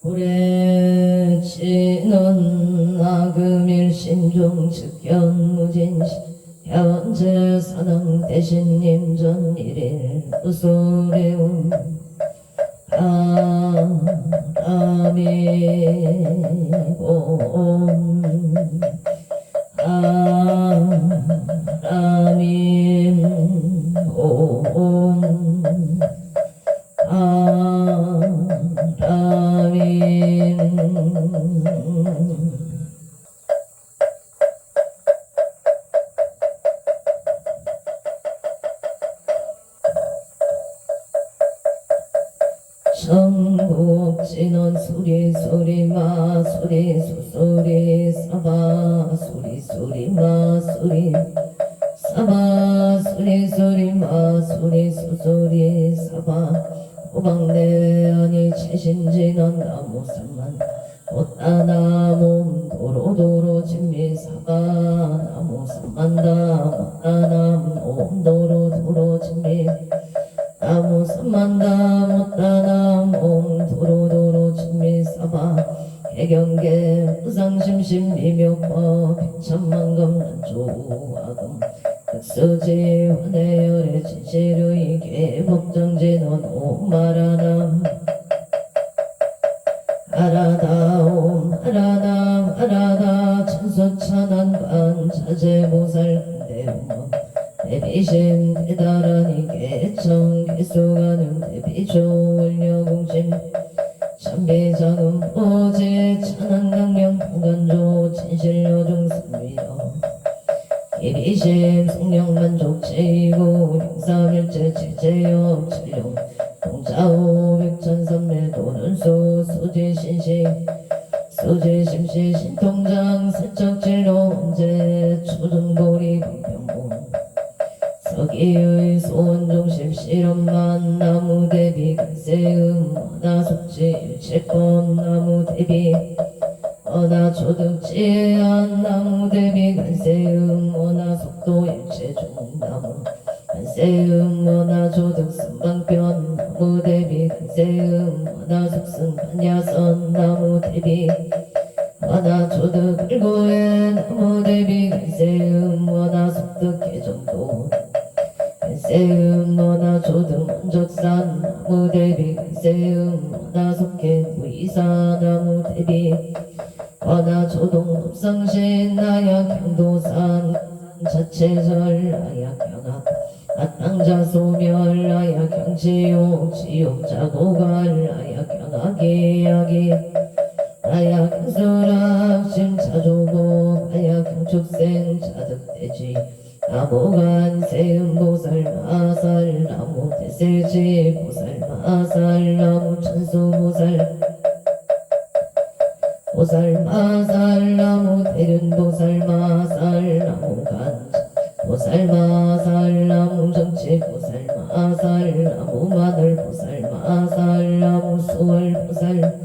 불에치는 아금일신종 측견무진시 현재 사당 대신님 전일일 우소래운 바람이 봄 바람이 봄 바람이 천국진원 수리수리 마수리 수수리 사바 수리수리 마수리 사바 수리수리 마수리 수수리 사바 호방대안이 최신진원 나무산만 못다나몸 도로도로 진미사바 나무산만다 못다남 옴도로도로 진미 나무산만다 못다남 옴도로도로 진미사바 해경계 우상심심 미묘법 백천만금 난조화금 극수지 환해열의 진실의 계복정진원 옴마라남 아라다옴 아라남 아라다 천수천안관 자제보살 대웅원 대비심 대다라니 개청 개수가는 대비조월려공심 참비자금 오제 천안강령 풍간조 진실요중 승위로 기비심 성령만족 제이고 행사밀제 제제역 칠룡 동자오 백천삼매 도는수 수지신식 수지심시 신통장 세척진로 언제 초등보리 공평봉 서기의 소원중심 실험만 나무대비 글쎄음 어나속지 일체법 나무대비 어나초득지한 나무대비 간세음 어나속도 일체중 나무 간세음 어나초득 선방편 나무대비 간세음 어나속승 반야선 나무대비 어나초득 일고에 나무대비 간세음 어나속득 개정도 간세음 어나초득 먼적산 나무대비 간세음 어나속해 무이사 나무대비 어나초동 법성신 나약향도산 자체절 나약향악 아땅자 소멸 나약향지옥 지옥자고갈 나약향악이 악이 나약향수락 심차조고 나약향축생 자득대지 나무간 세음보살 마살 나무 대세지 보살 마살 나무 천수보살 보살 마살 나무 대륜보살 마살 나무 간자 보살 마살 나무 정치 보살 마살 나무 마늘 보살 마살 나무 수월 보살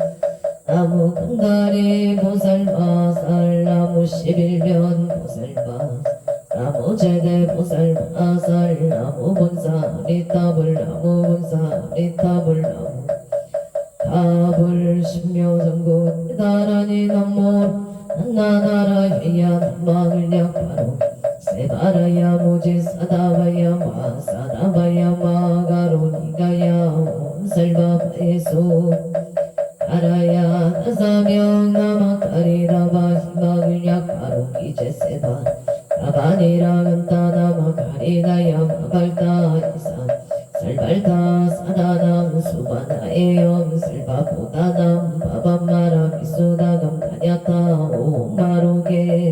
나무 금다리 보살 마살 나무 11변 보살 마살 나무 제대 보살 마살 나무 본사 리타불 나무 본사 리타불 나무 가불 신묘정구 대다라니 남몰 한나나라 회야 남방을 약바로 세바라야 무지 사다바야 마사다바야 마가로 니가야 옴살바바예수 가라야 나사명 나마카리라바 희망을 약바로 기제세바 가바니라 간타나마 가리나야 마발타 이산 살발타 사다남 수바나에염 살바보다남 바밤마라 비수다감 다냐타 오마로게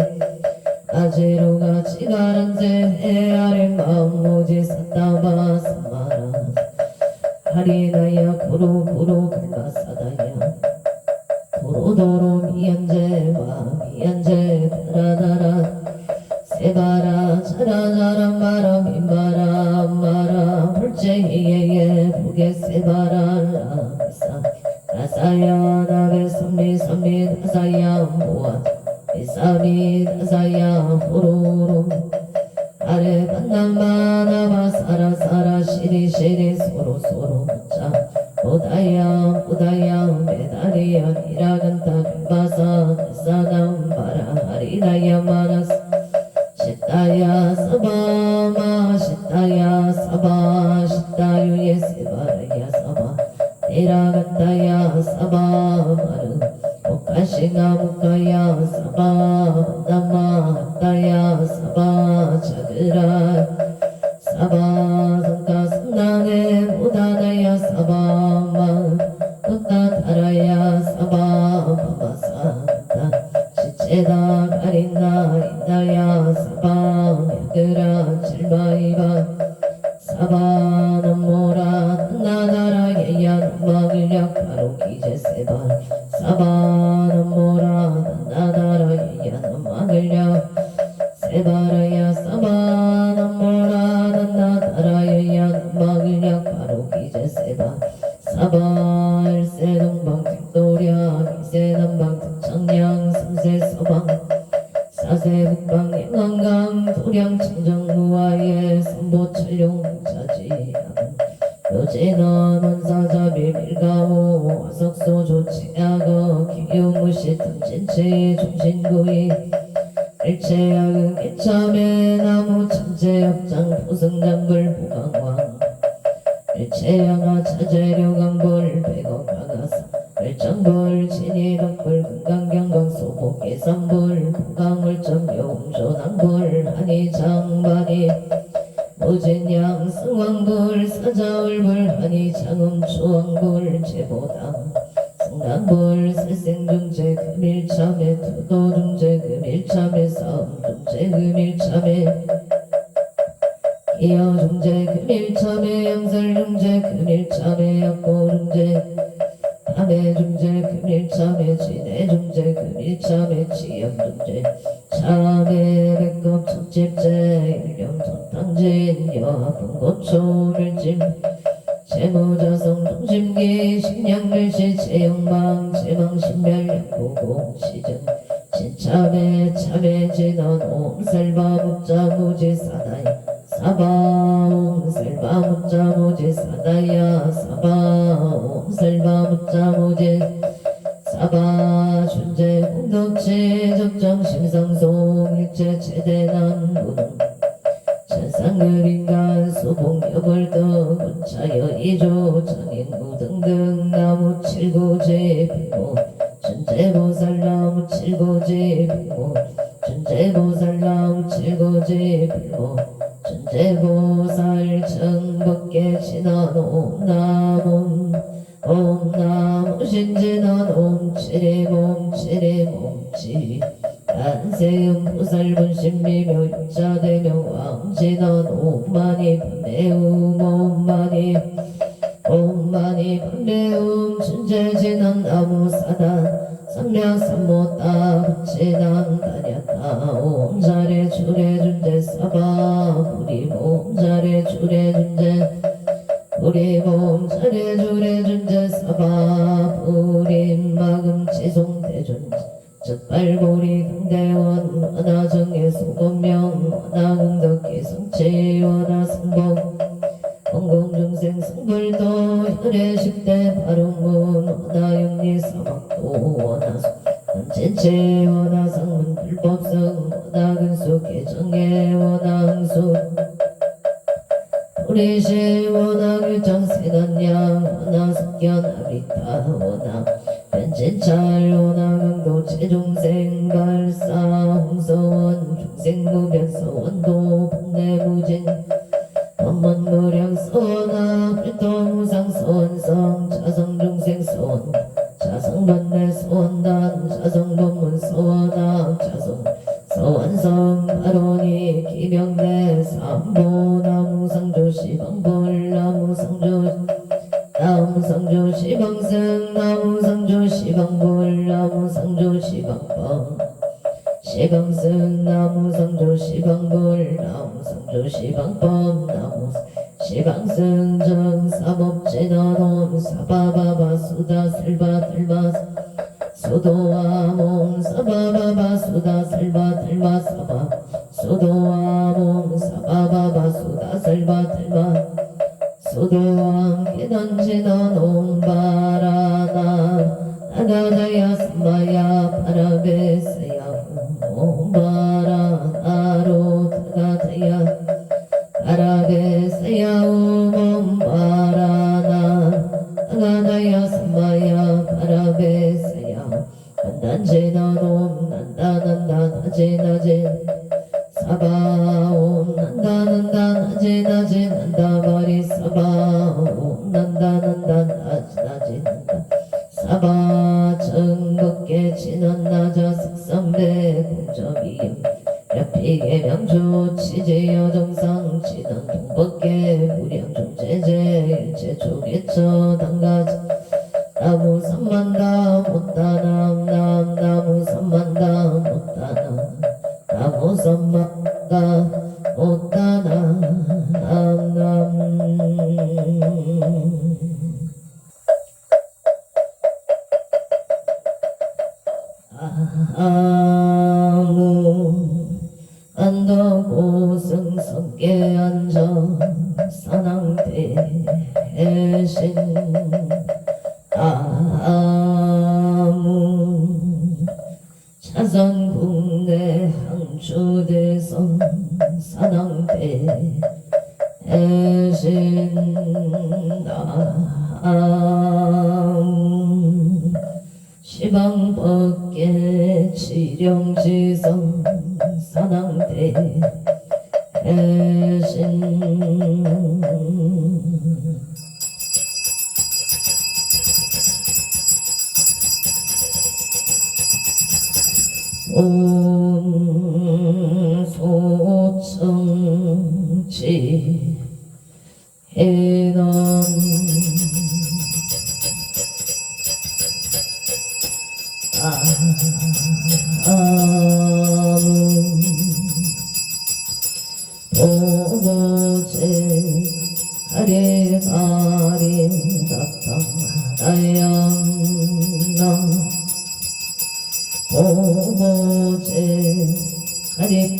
아제로가 지가란제 해아래 마음모지 산다바 삼마라 하리나야 고로고로 갈바사다야 도로도로 미안제 마 미안제 다라다라 세바라 자라자라 마라 민바라 마라 불쟁이에게 부게 세바라 라비사 나사야 나베 삼리 삼리 나사야 모아 이사미 나사야 호로로 아래 반남바나바 사라 사라 시리 시리 소로 소로 자 우다야 메다리야 이라간타 빌바사 사남 바라 하리다야 마나스 시타야 사바마 시타야 사바 시타유예 세바라야 사바 이라간타야 사바 마르 오카시나 무카야 사바 나마타야 사바 자그라 사바 성가 성나네 무다다야 사바마 흑다타라야 사바 바바사다 시체다 가린다 인다야 사바 야그라 칠바이바 사바 남모라 나다라 예야 남마글약 바로 기제세바 사바 남모라 나다라 예야 남마글약 세바라야 사바 남모라 나다라야 남마글약 바로 기제세바 사바 일세 동방 특도량 이세 남방 특청량 삼세 서방 사세 북방 영왕강 도량 청정무와의 삼보철룡 자지양 요진원 원사자비 밀가오 화석소 조치야거 기교무시 탐진치 중신구이 일체야근 개참에 나무 천재역장 포승장불 보강왕 일체양아 차재료강불 백억강아사 일장불 진이덕불 금강경강 소복계산불 보강물점 용조낭불 한이장반이 무진양 승왕불 사자울불 한이장음 초왕불 제보당 승강불 세생중재 금일참에 투도중재 금일참에 싸움중재 금일참에 기여중재 금일참에 양설중재 금일참에 약고중재 참해중재 금일참에 진해중재 금일참에 치염중재 참해 백급 첫집재 일령 전탕진 여하풍고초밀짐 재무자성 중심기 식량밀시 재영방 재망신멸약고공시전 진참해 참해 진원 옴살바무자 무지사다이 사바 옴살바무자 무지사다야 사바 옴살바무자 무지 사바 준재 공덕체 적정 심상송 일체 최대난 무능 천상그림간 수봉여벌떡 군차여 이조 장인구 등등 나무 칠고제 비모 준재보살 나무 칠고제 비모 준재보살 나무 칠고제 비모 준재보살 청법계 진원 옴나몬 옴나무 신진원 옴치리몸 치리몸치 안세음 부살분신미묘 육자대명 왕진원 옴마니 판매음 옴마니 옴마니 판매음 춘재진원 나무사단 삼략삼모따 부치난 다냐타 옴자레 주레준재 사바 부리몸 자레 주레준재 부리몸 자레 주레준재 사바 부림마금 지송대준재 첫발보리 강대원 원하정의 소금명 원하응덕기 성체 원하승복 원공중생 성불도 혈애식대 발흥문 원하영리 사막도 원하수 원진체 원하상문 불법성 원하근수 개정의 원하응수 우리시 원하규정 세간량 원하석견 아비타 원하 변진찰 원하강도 최중생 발사 홍서원 중생구 변서원도 복내무진 원문무량 서원아 필통무상 서원성 자성중생 서원 자성반내 서원단 자성본문 서원아 자성 서원성 바로니 기명대 삼보 나무상조 시방불 나무상조 나무상조 시방승 나무상조 시방불 나무상조 시방법 시방승 나무상조 시방불 나무상조 시방법 나무 시방승 정사법진원옴 사바바바 수다 슬바 들마 수도와 몸 사바바바 수다 슬바 들마 사바 수도와 몸 사바바바 수다 슬바 들마 수도왕 기던지던 옴바라나 나가다야 삼마야 파라베스야 옴바라나로 나가다야 파라베스야 옴바라나 나가다야 삼마야 파라베스야 난지나놈 난다난다 나지나지 사바옴 난다난다 나지나지 난다바리 사바옴 난다난다 나지나지 난다 사바 정겁게 지난 나자 색삼배 공점이임 야피계 명조 치제여 정상 지난 동법계 무량종제제 일체 조개처 당가지 나무 삼만다 못다남 나무 삼만다 못다남 나무 삼만다 못다남 아무 안덕오승성께 앉아 산왕대신 아무 차선국내 항주대성 산왕대신 아무 시방법계 지령지성 산왕대신 소청지 해넌 아무 보고제 가리가리 나타나양나 보고제 가리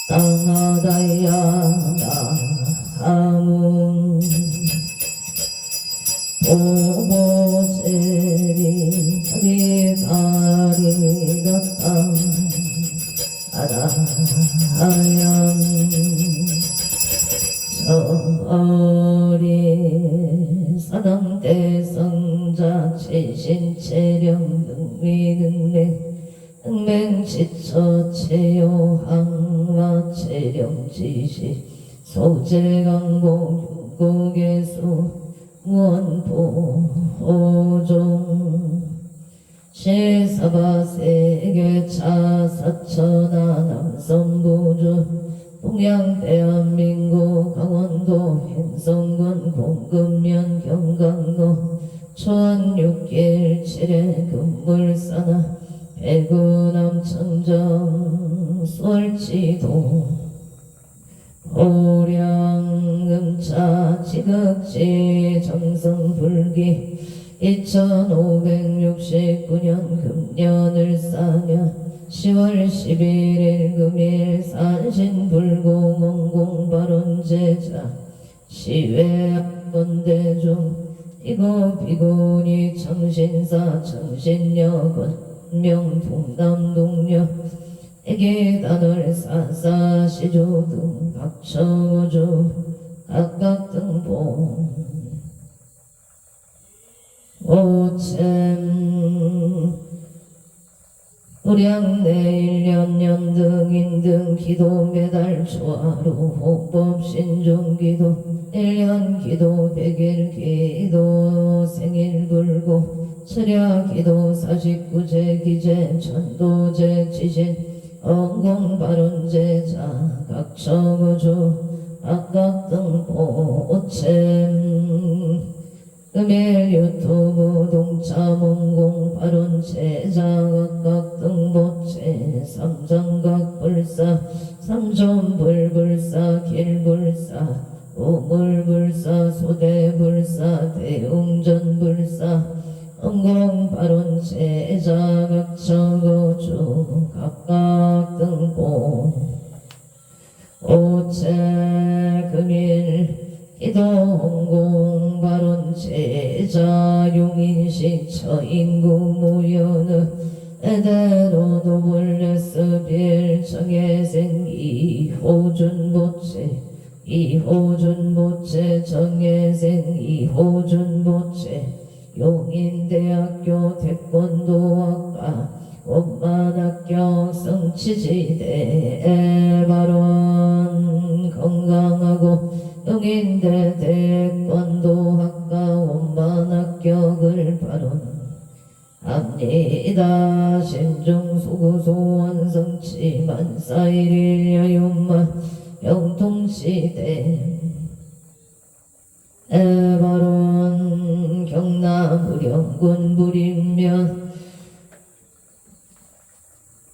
나타나야나 아무 보고제리 가리가리 나타나양 저리 사당대성자 최신체령 능맹지처 체요항와 체령지시 소재강공 육국에서 원보호종 제사바세계차 사천하 남선부주 동양 대한민국 강원도 행성군 공급면 경강로 초원 6길 7회 금물사나 배구남 청정 수월지도 오량음차 지극지 정성불기 2569년 금년을 싸며 10월 11일 금일 산신불공원공발원제자 시외학원대중 비고비고니 청신사 청신여 건명동남동녀 애계단월 사사시조등 박처주 각각등봉 오챔 우량내 1년 연등인등 기도 매달 초하루 호법 신중기도 1년 기도 100일 기도 생일 불고 철야 기도 49제 기제 천도제 지신 언공발언제자 각처구주 각각등보 오챔 금일 유튜브 동참원공 발언 제자각 등보체 삼정각 불사 삼존불불사 길불사 우물불사 소대불사 대웅전불사 언공 발언 제자각 처고주 각각 등보 오체 금일 기도 홍공 발언 제자 용인시 처인구 무연의 에대로도 불레스 빌정예생 이호준 보채 이호준 보채 정예생 이호준 보채 용인대학교 태권도학과 원만학교 성취지대 발원 건강하고 용인대 태권도학과 원만학교를 발원합니다. 신중소구소원 성취 만사일일 여윤만 영통시대 발원 경남 의령군 부림면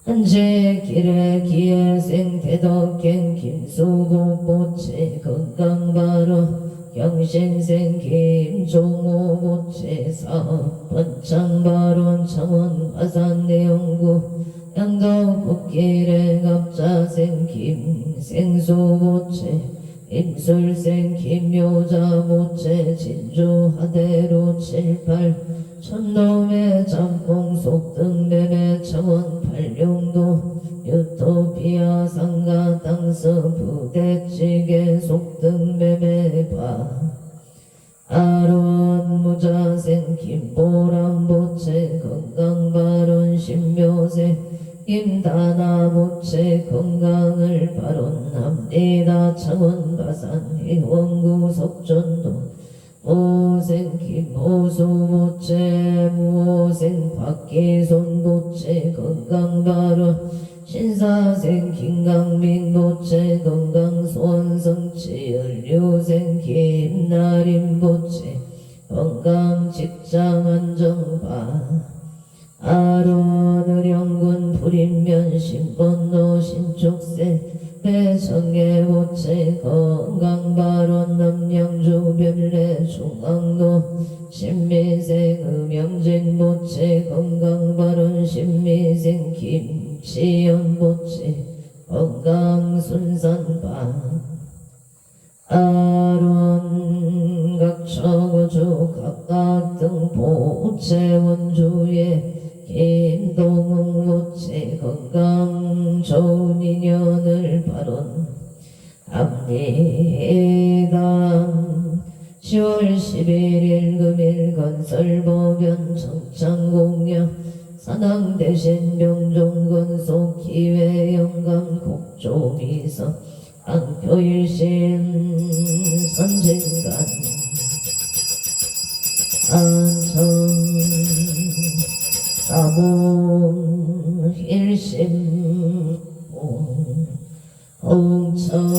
한제길의 기회생 대덕행 김수고보채 건강발원 경신생 김종호 보채 사업 번창발원 창원 화산내연구 양덕 북길의 갑자생 김생수 보채 임술생 김묘자 보채 진주 하대로 78 천놈의 짬뽕 속등매매 창원 팔룡도 유토피아 상가 땅서 부대찌개 속등매매바 아론 무자생 김보람 보채 건강발원 신묘생 김다나 보채 건강을 발원합니다. 창원 가산 희원구 석전도 무생 김호수 보채 무생 박기손 보채 건강발원 신사생 김강민 보채 건강소원 성취 연료생 김나림 보채 건강직장 안정바 아론 의령군 부림면 신번로 신축세 배성계 보채 건강발원 남양주 별내 중앙도 신미생 음영진 보채 건강발원 신미생 김치연 보채 건강순산바 아론 각처구주 각각 등 보채 원주에 김동웅 보채 건강 좋은 인연을 발원합니다. 10월 11일 금일 건설보변 정창공명 산항대신 명종건속 기회영감 곡조미서 앙표일신 선진관 안청 사본 일심 홍천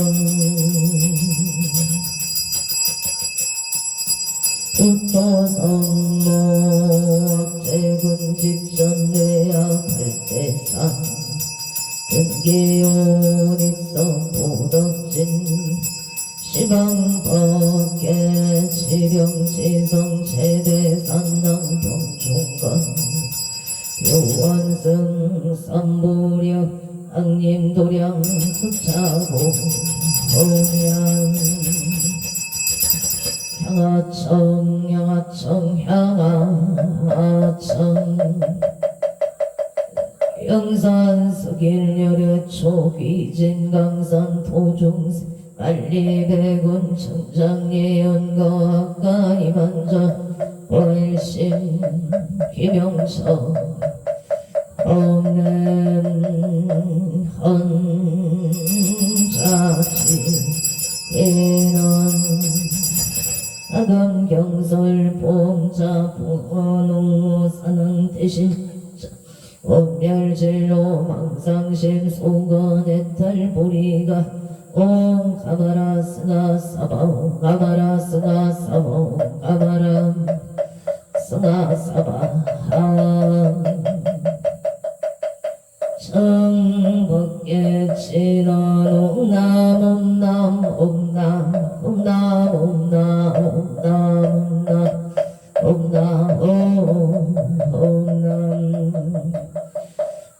उत्त성모 악재군 직전 내야 발대산 등기오닉성 보덕진 시방법계 지령지성 제대산남병종건 요원승 삼부력 악림도량 수차고 홍양 향하청 영산석일열의 초기진 강산 토중세 빨리백운 청장예언거 가이만저 월심 기명처 없는 헌자지 인원 아감경설 봉자 봉화농무 산항 대신 원멸진로 망상심 소건해탈 보리가 옴 가마라 스나 사바옴 가마라 스나 사바옴 가마라 스나 사바 정법계 진원 옴남 옴남 옴남 옴남 옴남 옴남 옴남 옴남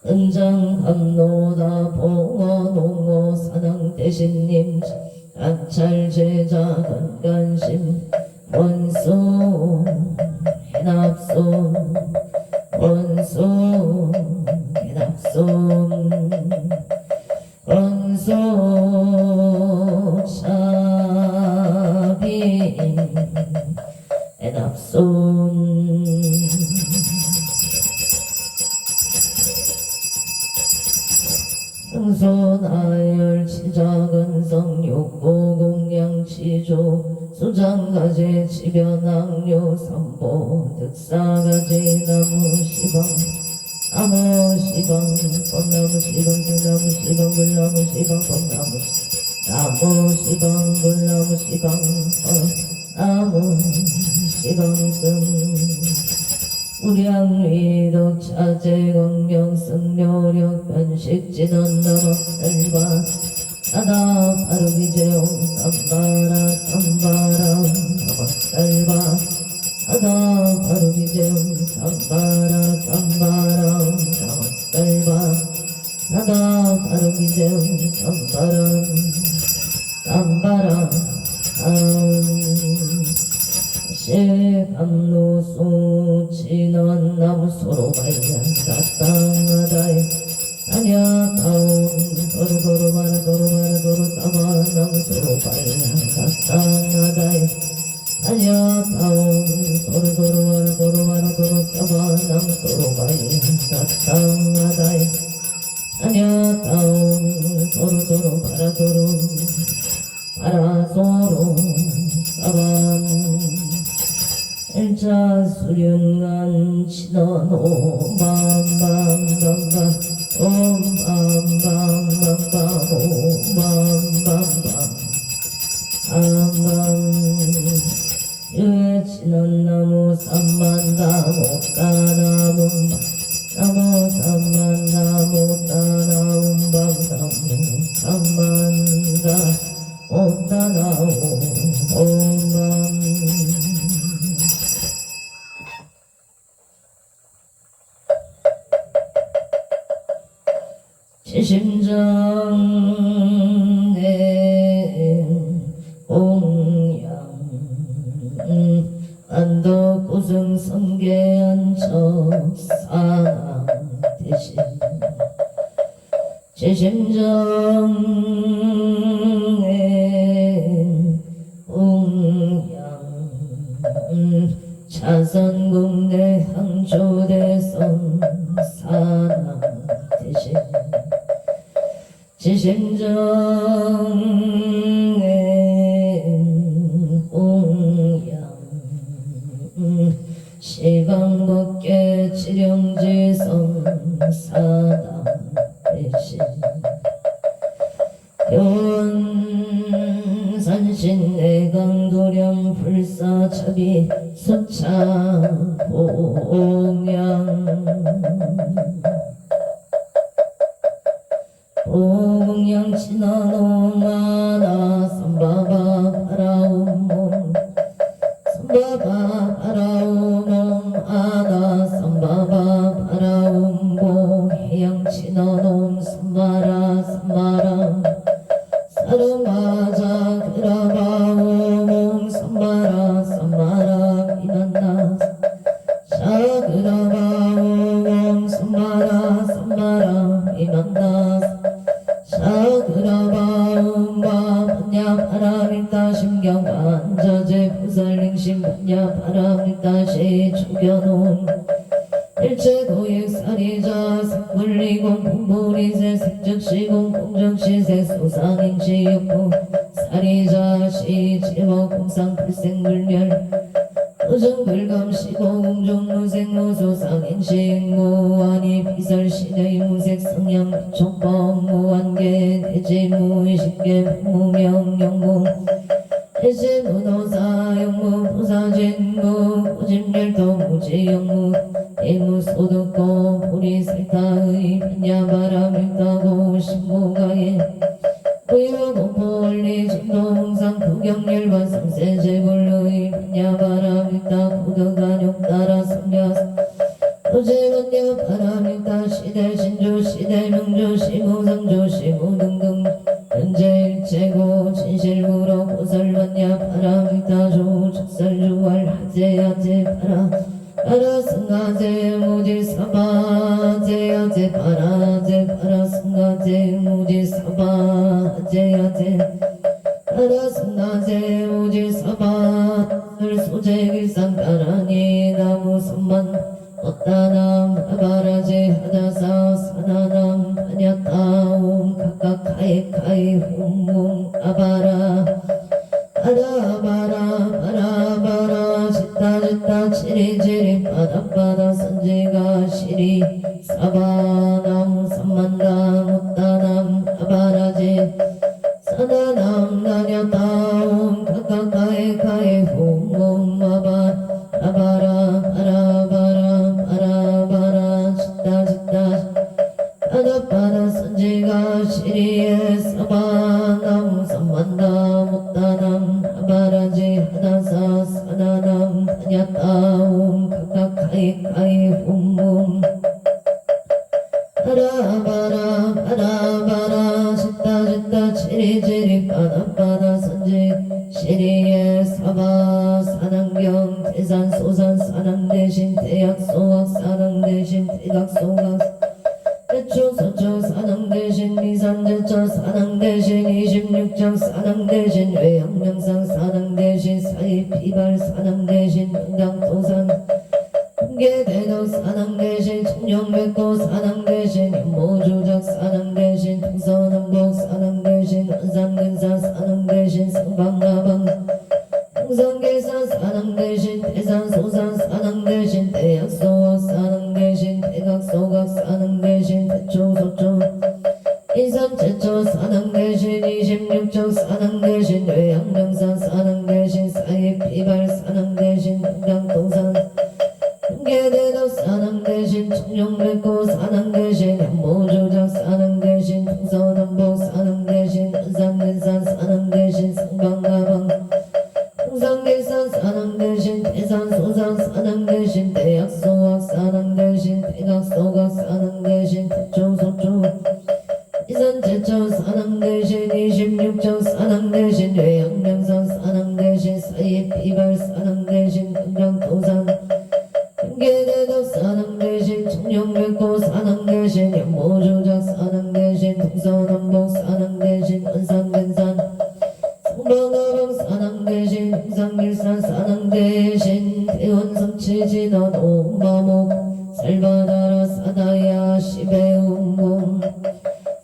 은정감노다 봉어농어 산항대신님 안찰제자 건간 원수 해납소 원수 해납소 원수 차비 해납소 승소나열 치자근성 욕보공양 치조 수장가지 지변악료 선보 득사가지 나무시방 나무시방 뻔나무시방 등나무시방 불나무시방 뻔나무시방 나무시방 불나무시방 나무시방승 우량위덕 차제광명 승료력 변식진원 나박살바 나다 바르기제용 땀바라 땀바라 나박살바 나다 바르기제용 땀바라 땀바라 나박살바 나다 바르기제용 땀바라 땀바라 시감노수 진원 나무소로 가야 따땅하다에 아냐 다운 도로 바라 도로 싸마 나무소로 가야 따땅하다에 아냐 다운 도로 바라 도로 싸마 나무소로 가야 따땅하다에 아냐 다운 도로 바라 소로 싸반 일자 수륜간 치너노 밤밤밤밤 옴밤밤밤밤 오밤밤밤 암밤 유에 치넌나무 삼만나무 따나무 나무 삼만나무 따나무 밤나무 삼만다 오따나무 옴밤 심정내 공양 안덕구승 성계안척 사랑 대신 제심정내 공양 차선국내 항조대성 사랑 대신 지심정의 공양 시강법계 지령지성 사당 대신 요원산신 내강도령 불사차비 수차 공양 오공양 치나노마나 삼바바 바라오몸 삼바바 바라오몸 아나 삼바바 바라옴보 해양 치나놈 삼바라 삼바라 사르마자 그라바오몸 삼바라 삼바라 이만나 샤그라바오몸 삼바라 삼바라 이만나 샤그라바움바 반야 바람있다 심경반저제 부살링심 반야 바람있다 시축견온 일체도액사리자 색불리공 공불이세 색적시공 공정시세 소상인시 육부 사리자 시지목 공상불생불멸 우정불감시고 공정무생무소상인시무아니 비설시의 무색 성향 촉법 무한계 대지무의식계 무명영무 대지무도사 영무 부사진무 고집열도 무지영무 대무소득고 불이설타의 빈야바람일다고 신무가에 의무공포원리 중도홍상 부경열과 삼세제불의 빈야바람일다 고득간욕 따라 성녀 도제건녀 바람일다 시대 신조 시대 명조 시무상조 시무 등등 현재 일체고 진실무로 고설반야 바람일다 조 축설 주월 하제야제 바라 바라 승가제 무지 사바 제야제 바라 제 바라 승가제 무지 사바 제야제 바라 승가제 무지 사바 소제 길상 가라니 나무 선만 어따남 바라제 하다사 사나남 파냐따옴 각각 카이 홈홈 아바라 바라 짓다 지리 바다 선지가 시리 사바남 삼만담 어따남 아바라제 사나남 나냐따옴 각각 카이 홈홈 아바라 바다 선지가 시리에 사바남 삼만담 어따남 아바라지 하다사 사나남 다냐따옴 각각 카이 홈홈 바라 짓다 지리 바다 선지 시리에 사바 사낭경 대산 소산 사낭 대신 대약 소각 사낭 대신 대각 소각 대충 서초 사낭 대신 미산제초 사낭 대신 26정 사낭 대신 외양명상 사낭 대신 사이피발 사낭 대신 명당도산 금계대덕 사낭 대신 청룡백도 사낭 대신 모주작 사낭 대신 동서남북 사낭 대신 원산근사 사낭 대신 성방가방 동성계산 사낭 대신 대산소산 사낭 대신 대약소각 사낭 대신 대각소각 사낭 대신 대초소초 인삼제초 사낭 대신 26정 사낭 대신 외양명산 사낭 대신 사이피발 사낭 대신 금강동산 금계대덕 사낭 대신 청룡백고 사낭 대신 모조작 사낭 대신 동서남북 사낭 대신 원산근산 사낭 대신 성방가방 동상계산 사낭 대신 대산소산 사낭 대신 대약소각 사낭 대신 대각소각 사낭 대신 대초소초 이산제초 사낭 대신 26정 사낭 대신 외양명산 사낭 대신 사이피발 사낭 대신 금강도산 금계대덕 사낭 대신 청룡백고 사낭 대신 연모조작 사낭 대신 동서남북 사낭 대신 원산근산 성방가방 사낭 대신 홍상길산 사낭 대신 대원성치진원 옴마목 살바나라 사다야 시베움몸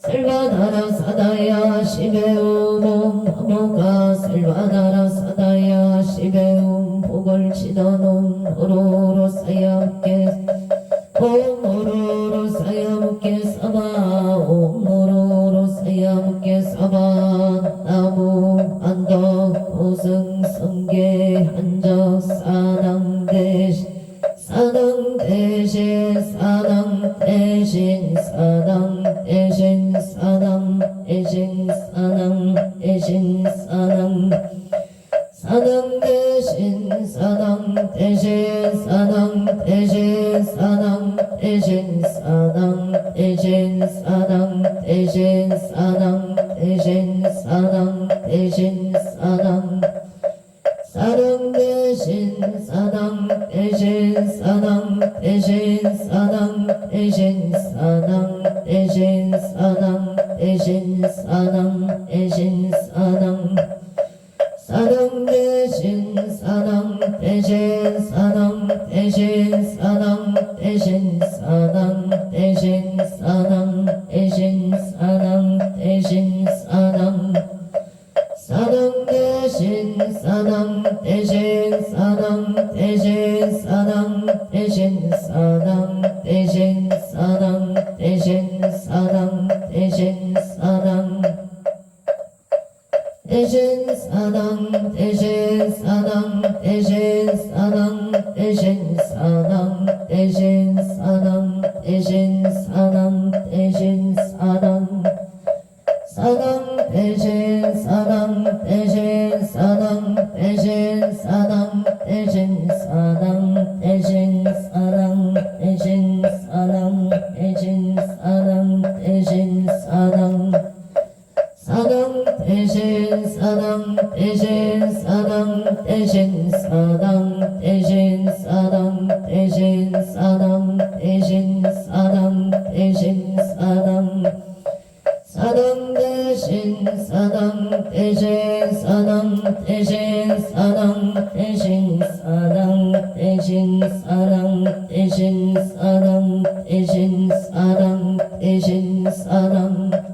살바나라 사다야 시베움몸 하모가 살바나라 사다야 시베움 보걸치더놈 호로로 사야묵게 옴 호로로 사야묵게 사바 옴 호로로 사야묵게 사바 나무 안덕 고승 성계 한적 사낭 대신 사낭 대신 사낭 대신 사낭 대신 사낭 대신 사낭 대신 사낭 사낭 대신 사낭 대신 사낭 대신 사낭 대신 사낭 대신 사낭 대신 사낭 대신 사낭 대신 사낭 사낭 대신 사낭 대신 사낭 대신 사낭 대신 사낭 대신 사낭 대신 사낭 대신 사낭 사낭 대신 사낭 대신 사낭 대신 사낭 대신 사낭 대신 사낭 대신 사낭 대신 사낭 사낭 대신 사낭 대신 사낭 대신 사낭 대신 사낭 대신 사낭 대신 사낭 대신 사낭 대신 사낭 대신 사낭 대신 사낭 대신 사낭 대신 사낭 대신 사낭 대신 사낭 사낭 대신 사낭 대신 사낭 대신 사낭 대신 사낭 대신 사낭 대신 사낭 대신 사낭 대신 사낭 사낭 대신 사낭 대신 사낭 대신 사낭 사당 대신 사당 대신 사당 대신 사당 대신 사당 사당 대신 사당 대신 사당 대신 사당 대신 사당 대신 사당 대신 사당 대신 사당 대신 사당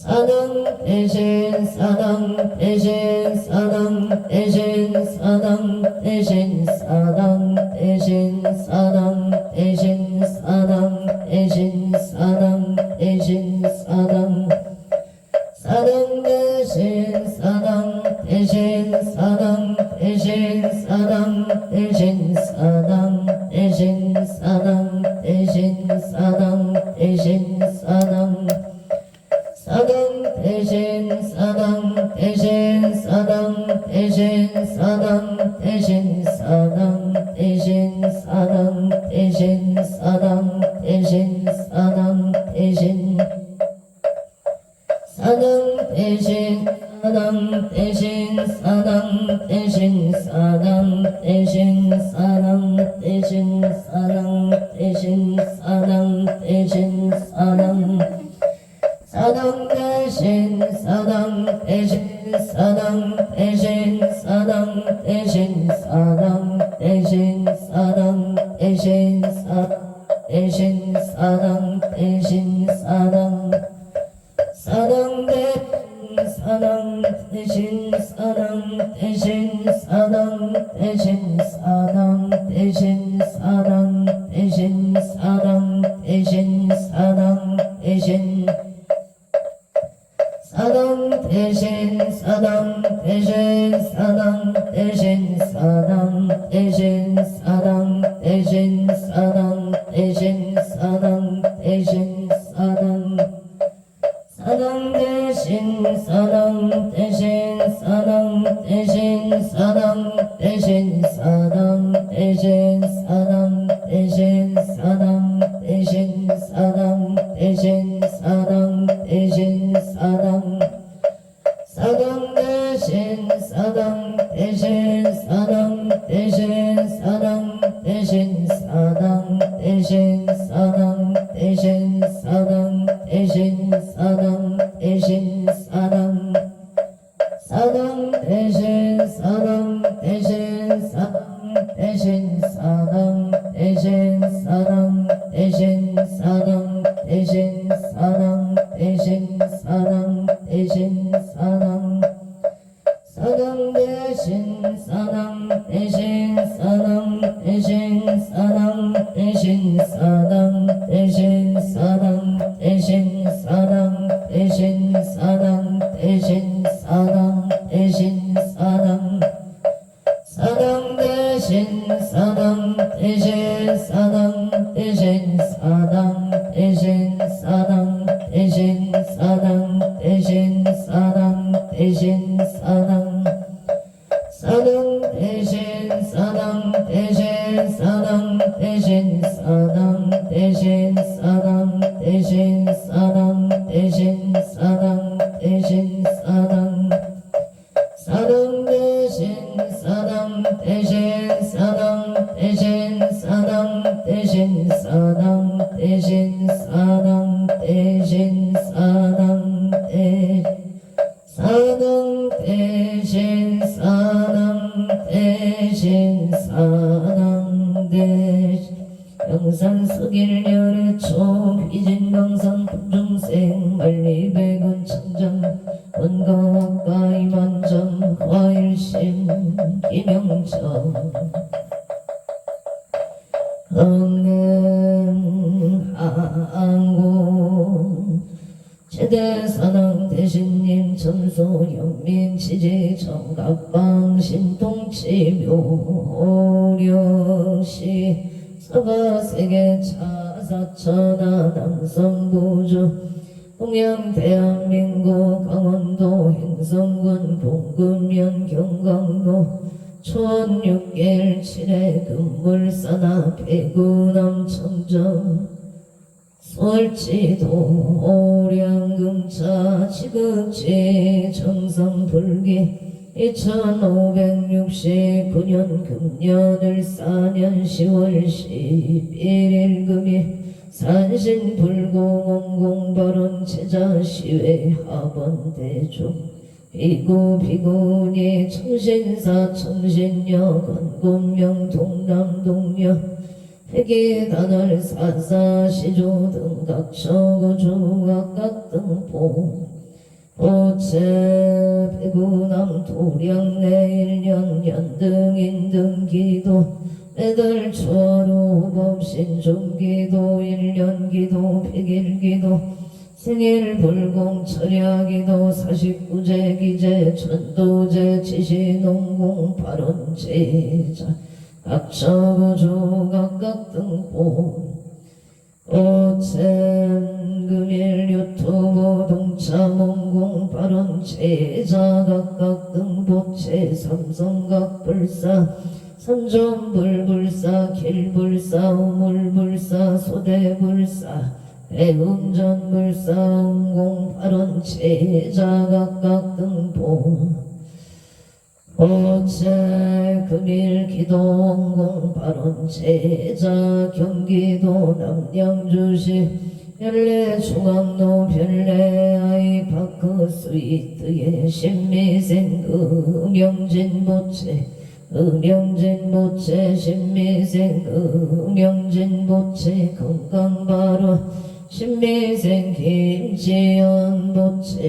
사당 대신 사당 대신 사당 대신 사당 대신 사당 대신 사당 대신 사당 대신 사당 대신 사당 사당 대신 사당 대신 사당 대신 사당 대신 사당 대신 사당 대신 사당 대신 사당 사당 대신 사당 대신 사당 대신 사당 대신 사당 대신 사당 대신 사당 대신 사당 대신 사당 대신 사당 대신 사당 대신 사당 대신 사당 대신 사당 대신 사당 대신 사당 사당 대신 사당 대신 사당 대신 사당 대신 사당 대신 사당 대신 대신 사당 대신 사당 사당 대신 사당 대신 사당 대신 사당 대신 사당 대신 사당 대신 사당 대신 사당 대신 사당 대신 사당 대신 사당 대신 사당 대신 사당 대신 사당 대신 사당 대신 사당 사당 대신 사당 대신 사당 대신 사당 대신 사당 대신 사당 대신 사당 대신 사당 대신 사당 대신 사당 사당 대신 사당 대신 사당 대신 사당 대신 사당 대신 사당 대신 사당 대신 사당 대신 사당 사당 대신 사당 대신 사당 대신 사당 대신 사당 대신 사당 대신 사당 대신 사당 대신 사당 사당 대신 사당 대신 사당 대신 사당 대신 사당 대신 사당 대신 사당 대신 사당 대신 사당 대신 사당 사당 대신 사당 대신 사당 대신 사당 대신 사당 대신 사당 대신 사당 대신 사당 사당 대신 사당 대신 사당 대신 사당 대신 사당 대신 사당 대신 사당 대신 사당 사당 대신 사당 대신 사당 대신 사당 대신 사당 대신 사당 대신 사당 사당 대신 사당 대신 사당 대신 영산 서길 열애초 휘진 강산 중생 만리백원 천장 원가 가까이 만점 화일심 김영정 흥행항고 제대사당 대신님 점수 영민 지지 정각방 신통치묘 오려시 서가세계 차사천하 남성구주 동양 대한민국 강원도 행성군 동금면 경강도 초원 6개일 7회 금물사나 배구남 청정 설치도 오량금차 지극지 정성불기 2569년 금년을 4년 10월 11일 금일 산신불공원공발원 제자시회 합원대중 비구 비구니 청신사 청신녀 건곤명 동남동녀 회계단월 사사시조 등각처구 조각각 등보 오체 배구남 도량내 1년 연등인 등기도 매달 초로 법신 중기도 1년 기도 100일 기도 생일 불공 철야기도 49제 기제 천도제 지시농공 발언제자 각처구 조각각 등보 오천금일 유튜브 동차몽공 발언제자 각각 등보체 삼성각 불사 삼존불불사 길불사 우물불사 소대불사 배음전불사 음공발언제자 각각 등보 오체 금일 기도 공발언제자 경기도 남양주시 별내 중앙로 별내 아이파크 스위트의 신미생 음영진보체 음영진보체 신미생 음영진보체 건강발언 신미생 김지연보체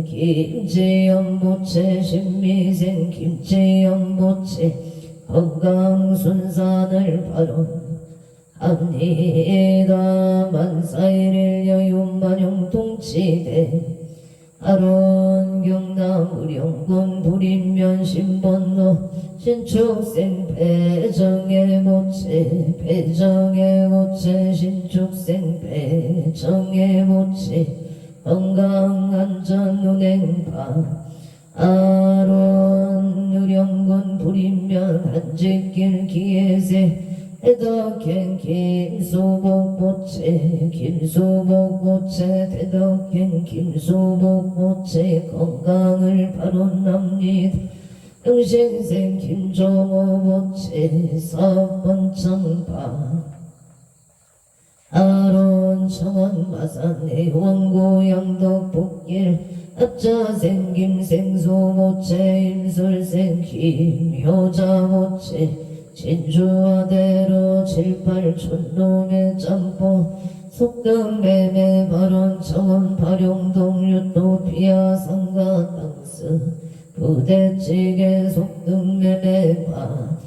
김지연보체 신미생 김지연보체 건강순산을 발언합니다. 만사일일 여윤만용 동치대 아론 경남 의령군 불인면 신번로 신축생 배정의 모체 배정의 모체 신축생 배정의 모체 건강안전 운행파 아론 의령군 불인면 한직길 기예세 대덕행 김수복보체 김수복보체 대덕행 김수복보체 건강을 발언합니다. 영신생 김종호보체 사번천파 아론 청원 마산의 원고 양덕복길 합자생 김생소보체 임술생 김효자보체 진주아대로 78촌놈의 짬뽕 속등매매 발언 청원 발용동 유토피아 상가 땅스 부대찌개 속등매매바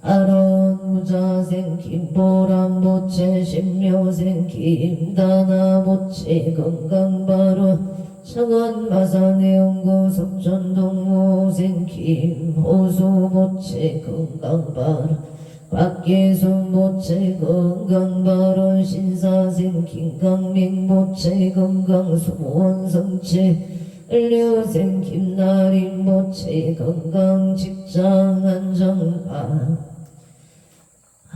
아론 무자생 김보람보체 신묘생 김다나보체 건강발언 청원 마산의 연구 석전동 모생 김호수보체 건강발언 박계순보체 건강발언 신사생 김강민보체 건강소원성체 을류생 김나림보체 건강직장안정바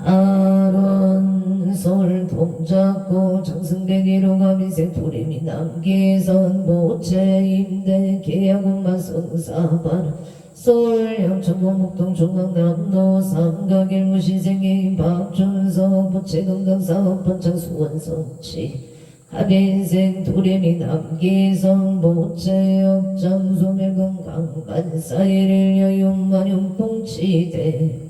아론 서울 동작구 장승대기로 가미생 도레미 남기선 보체 임대 계약운만 성사발 서울 양천구 목동 중앙남도 삼각일무시생의 박준서 보체 건강사업 번창 수원성치 하빈생 도레미 남기선 보체 역장소멸 건강 만사일일 여윤만용 동치대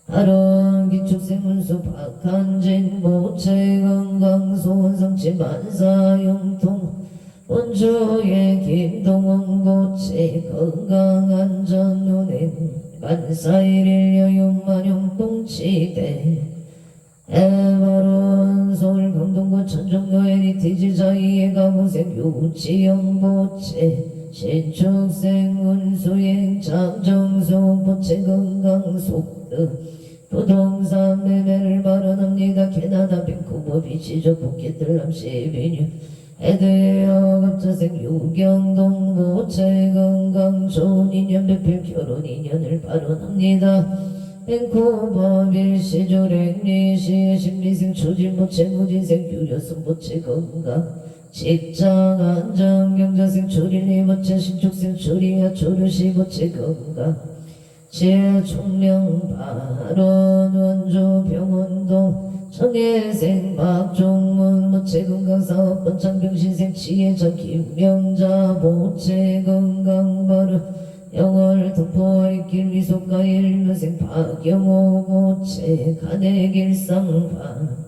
아론 기축생문수 박한진 보체 건강 소원성치 만사용통 원주의 김동원 보체 건강안전운행 만사일일 여윤만용 동치대 에바론 서울 강동구 천정로 에리티지 자이의 가무생 유치영 보체 신축생 운수행 장정소 보체 건강 속등 부동산 매매를 발언합니다. 캐나다 밴쿠버 비치적 포켓들 남시비뉴 애드에어 갑자생 유경동 보체 건강 좋은 인연 배필 결혼 인연을 발언합니다. 밴쿠버 밀시조 랭리시 신미생 초진 보체 무진생 유여성 보체 건강 직장 안정 경자생 조리리 보채 신축생 조리야 조르시 보채 건강 제 총명 발원 원조 병원동 청해생 박종문 모체 건강사업 번창병신생 치해전 김명자 모체 건강바르 영월 동포와리길 위속가 일묘생 박영호 모체 간해길상반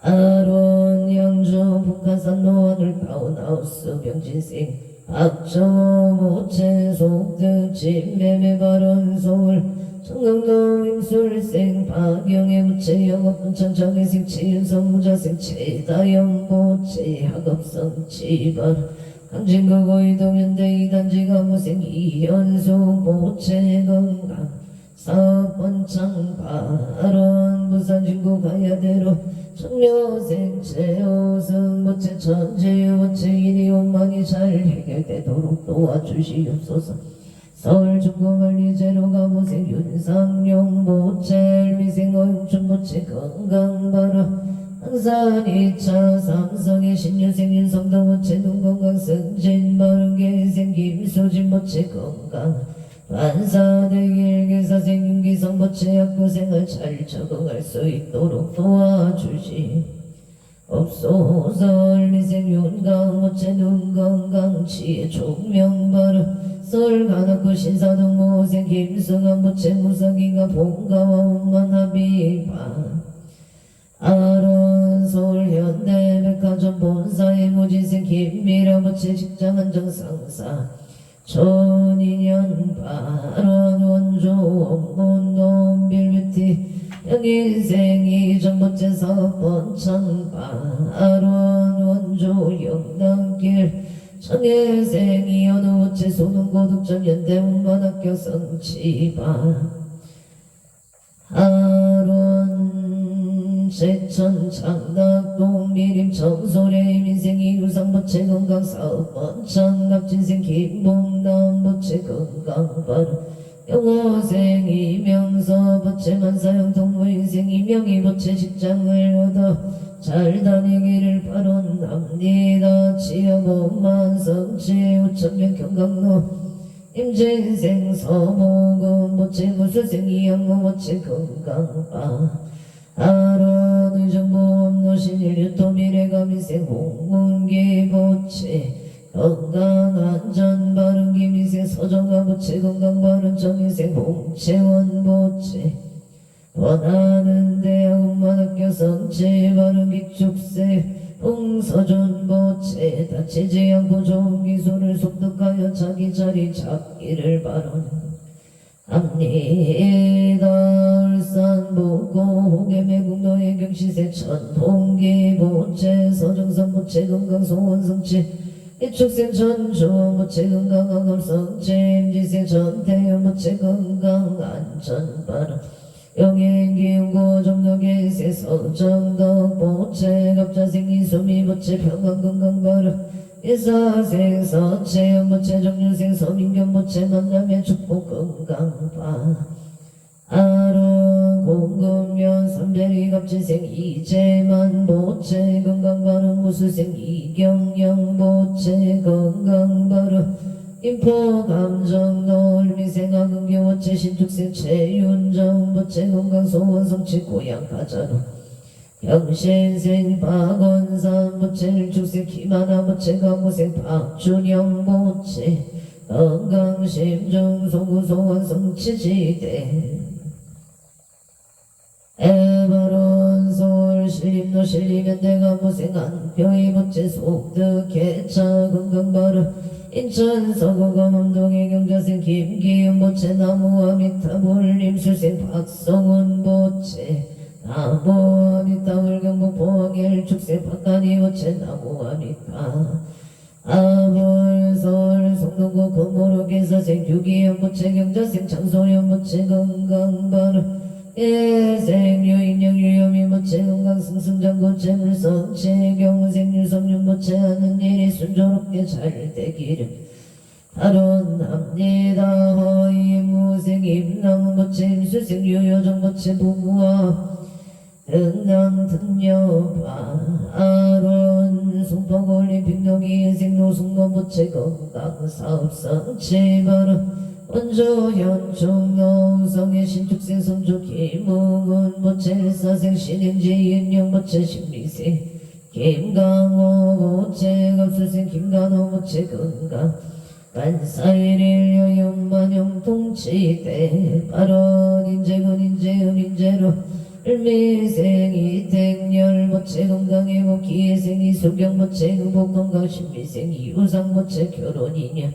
아론 양주 북한산 노원을 파운하우스 병진생 박정호 모체 속득 진매매 발언 서울 청강도 임술생 박영애 무체 영업 분천 정혜생 최윤성 무자생 최다영 모체 학업성 치발 강진구 이동현대 이단지 가무생 이현수 모체 건강 사업번창 발언 부산 진구 가야대로 청려생 최호승 모체 천재유 모체 일이 원만히 잘 해결되도록 도와주시옵소서. 서울 중구만리제로 가무생 윤상용 모체 미생 어용춘 모체 건강바라 한산 2차 삼성의 신유생 윤성도 모체 눈건강 승진 바른계생 김수진 모체 건강 반사대길 기사생 윤기성 모체 학교생활 잘 적응할 수 있도록 도와주시 없소서. 미생 윤강 모체 눈건강 치에 총명바르 서울 간악구 신사동 모생 김승환 모체 무사기가 봉가와 운만합의반 아론 서울 현대백화점 본사의 무진생 김미라 모체 직장 안정상사 촌인연 발언 원조 원문 논빌뷰티 영인생 이정 모체 사업번창 발언 원조 영남길 청해생 이현우 모체 소동고독전 연대문관학교 성치반 아론 제천 장락동 미림 청소래 민생이 유상모체 건강사업 번창 납진생 김봉남 모체 건강바르 영어생 이명서 모체 만사형 동무인생 이명희 모체 직장을 얻어 잘 다니기를 바론합니다. 치아보만 성치 우천면 경강로 임진생 서모금 모체 무술생 이양모 모체 건강바 아론 의정보험 노신일 유토미래가미생 홍문기 모체 건강안전 바른기 미생 서정가 모체 건강바른 정인생 홍채원 모체 원하는 대학원만학교 성체 바른기 축세 홍서준 모체 다치지 않고 좋은 기술을 습득하여 자기 자리 잡기를 바론합니다. 울산 보고 호계매국노예 경시세 천홍기 모체 서정선 모체 건강 소원성체 이축생 전조 모체 건강 학업성체 임지생 전태현 모체 건강 안전바른 영행기운고 정덕의세 서정덕 모체 갑자생 이수미 모체 평강건강바르 일사생 서채연 모체 정유생 서민경 모체 만남의 축복 건강바 아론 공금면 삼대리 갑진생 이재만 모체 건강바르 무술생 이경영 모체 건강바르 인포감정 놀미생 아근교 모체 신축생 최윤정 모체 건강소원성치 고향가자로 병신생 박원산 모체 일축생 김하나 모체 강무생 박준영 모체 건강심정 소구소원성치지대 에바론 서울 신림노 신림현대가 무생 안표이 모체 속득 개차 건강바르 인천 서구검 음동의 경자생 김기훈 모체 나무와 미타불 임술생 박성훈 모체 나무와 미타불 경북 포항일 축생 박간이 모체 나무와 미타 아불 서울 성동구 금호로 개사생 유기현 모체 경자생 장소연 모체 건강바르 예생 유인영 유여미 모체 건강 승승장구 재물성체 경우생 유성윤 모체 하는 일이 순조롭게 잘 되기를 바론합니다. 허이 무생 임나무 모체 임수생 유여정 모체 부부와 등남 등여바 아론 해본 송파골리 빅노기 생로승모부채 건강사업상치바라 원조현 종노성의 신축생 성조 김웅은 모체 사생 신행지 인영모체 신미생 김강호 모체 갑수생 김간호 모체 건강 만사일일 여연만용 통치대 발언 인재군 인재음 인재로 을미생이 택열 모체 건강의 목기의 생이 수경 모체 의복 건강 신미생 이우상 모체 결혼 인연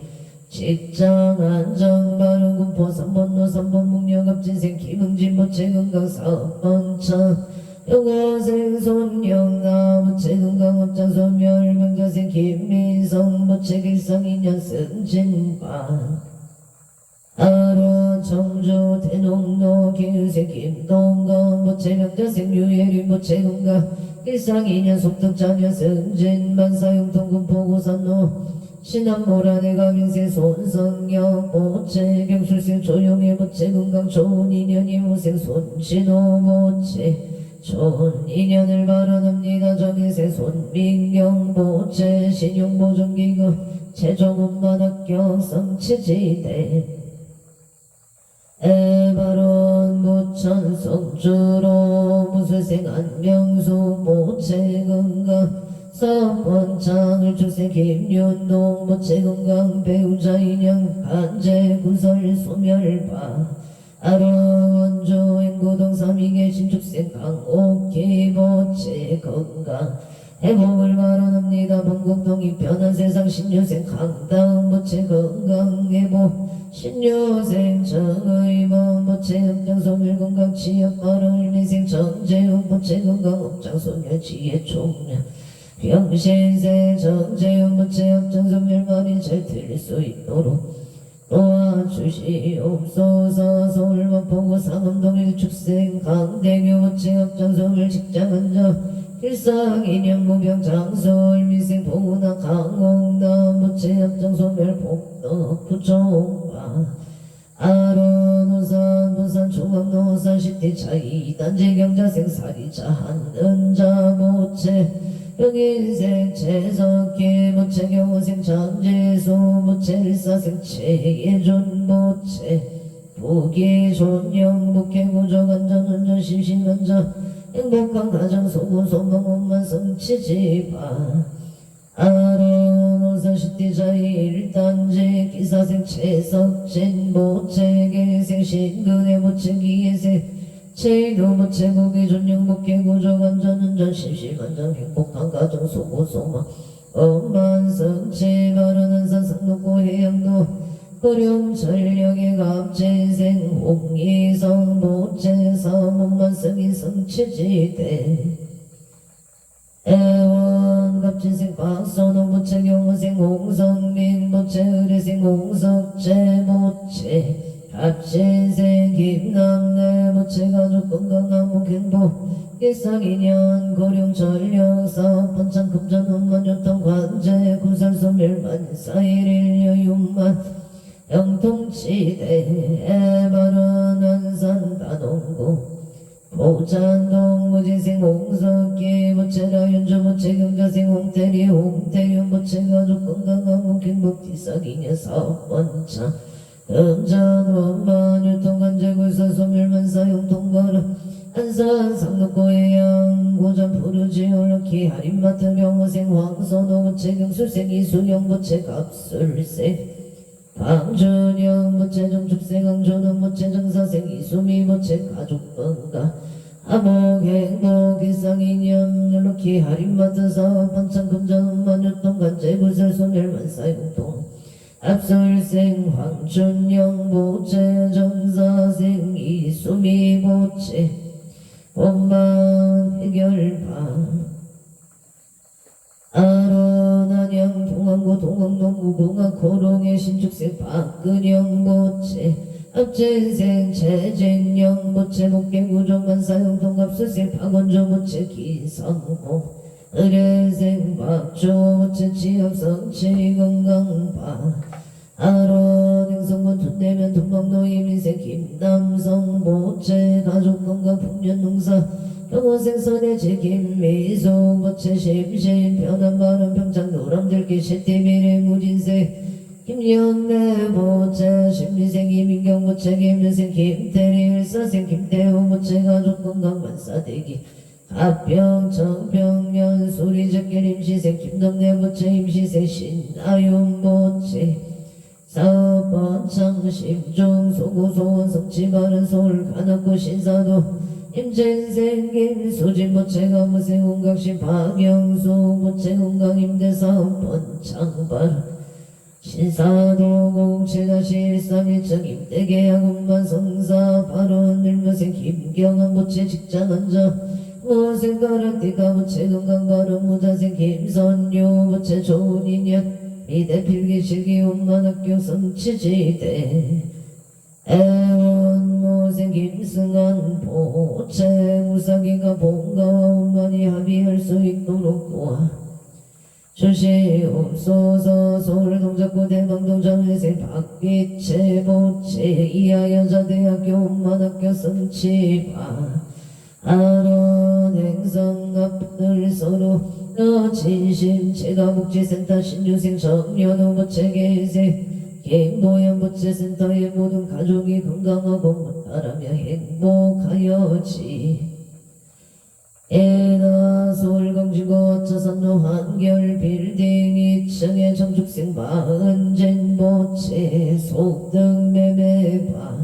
직장 안정 바른 군포 3번로 3번 묵력업진생 김응진 모체 건강 4번 차 영어생 손영나 모체 건강 업장 소멸 명자생 김민성 모체 길성 인연 승진반 아론 청주 대농로 기유생 김동건 모체 명자생 유예리 모체 건강 길상 인연 속덕자녀 승진 만사용통 군포 고산로 신암모란의 가민생 손성경 모체 경술생 조용의 모체 건강 좋은 인연이 모생 손신호 모체 좋은 인연을 바라옵니다. 정인생 손민경 모체 신용보증기금 최종원만 합격 성치지대 에바론 모천 성주로 무술생 안명수 모체 건강 서번창을 주세 김윤동 모체 건강 배우자 인형 간제 구설 소멸파 아론조 행고동 삼위계 신축생 강옥기 모체 건강 회복을 바라옵니다. 번곡동이 변한 세상 신유생 강당 모체 건강 회복 신유생 정의범 모체 흡장 소멸 건강 취업 바로 미생 정재훈 모체 건강 업장 소멸 지혜 총량 병신세 정재훈 모체 업장 소멸 말이 잘 들릴 수 있도록 도와주시옵소서. 서울만 보고 상암동일 축생 강대교 모체 업장 소멸 직장 안정 일상인연 무병 장소 일미생 보나 강홍남 모체 업장 소멸 복덕 부총파 아론우산 부산 중앙노산 시티 차이 단지 경자생 사리자 한은자 모체 영인생 최석기 모체 경호생 장재수 모체 일사생 최예존 모체 부기 존영 목회구적 안전운전 심신만자 행복한 가정 소구 소망원만 성취지바 아론우산 시티 차이 1단지 기사생 최석진 모체 계생 신근의 모체 기예생 제도 모체 무기 존영 목회 구조 안전운전 심심안전 행복한 가정 소고 소망 엄만성치 바르는 산상록고 해양도 고령 전력의 갑진생 홍이성 모체 사문만성이 성치지대 애원 갑진생 박선호 모체 경호생 홍성민 모체 의뢰생 홍석재 모체 갑진생 김남래 모체 가족 건강한 목행복 일상인연 고령 전력 사업 번창 금전 운만 요통 관제 구설소멸 만사일일 여윤만 영통치대 바른 안산 다동구 보찬동 무진생 홍석기 모체라 윤주 모체 경자생 홍태리 홍태윤 모체 가족 건강한 목행복 뒷사기녀 사업번창 음전 원만 유통관제 굴사 소멸만사 용통가라 안산 상록고해양 고전 푸르지 올라키 할인마트 병호생 황선호 모체 경술생 이수영 모체 갑술생 방준영 모체 정축생 강준원 모체 정사생 이수미 모체 가족건강 아목행복 일상인연 올라키 할인마트 사업 번창 금전 운만 유통관제 굴사 소멸만사 용통 압설생 황춘영 모체 정사생 이수미 모체 원만 해결판 아론안양 동안고 동강동 무궁화 고롱의 신축생 박근영 모체 압진생 최진영 모체 목계구종만 사용동갑수생 박원조 모체 기성호 의뢰생 박조 모체 취업성치 건강파 아론 행성군 둔내면 동방노 이민생 김남성 모체 가족건강 풍년농사 평호생선의 지킴 미소 보채 심신 편한 바람 평창 노람들기 시티비리 무진세 김영래 보채 신미생 김인경 보채 김유생 김태리 일사생 김태호 보채 가족 건강 만사대기 합병 정병년 소리적길 임시생 김덕래 보채 임시생 신아윤 보채 사업번창 심중 소구소원 성취바른 서울 간악구 신사도 임진생 김수진 보채 가무생 운각신 박영수 보채 운강 임대사업 번창바른 신사도 공칠다시132층 임대계약 운만 성사 발언 일묘생 김경환 보채 직장안자 무생 가락띠가 보채 건강바른 무자생 김선유 보채 좋은 인연 이대 필기실기 운만학교 성취지대 애원 무생 김승한 보채 무사기가 본가와 운만이 합의할 수 있도록 도와 주시옵소서. 서울 동작구 대방동장회생 박기채 보채 이하여자대학교 운만학교 성취바 아론 행성 앞들 서로 진심 체가복지센터 신유생 정연호 보채 계세 김보현 보채센터의 모든 가족이 건강하고 무탈하며 행복하여지 에나 서울광진구 어차선로 한결 빌딩 2층에 정축생 마은진 보채 속등 매매바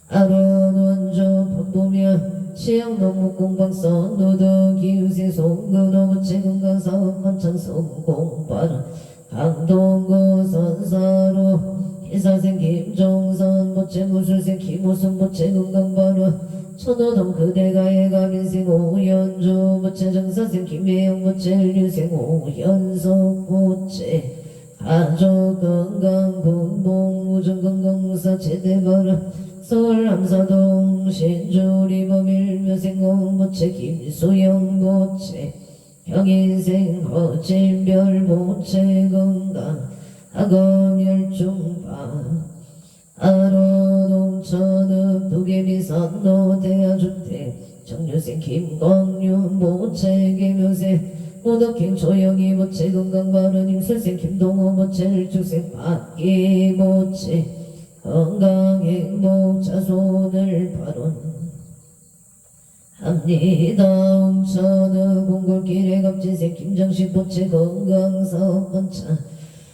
아론 원조 법보며 치영농목 공방 선노도 기우생 송근호 보채 건강사업 번창 성공바라 강동구 선사로 기사생 김종선 보채 무술생 김호순 보채 건강바라 천호동 그대가의 가민생 오연주 보채 정사생 김혜영 보채 류생 오연석 보채 가족 건강 분봉 우정 건강무사 제대바라 서울 함사동 신주리범 일묘생 공보채 김수영 보채 형인생 허진별 보채 건강 학업열중바 아로동 천읍 도계비 선로 대하주택 정유생 김광윤 보채 개묘생 모덕행 조영희 보채 건강바른 임설생 김동호 보채 일축생 박기 보채 건강행복 자손을 발언 합니다. 웅천의 공골길에 갑진생 김정식 보채 건강사업 번창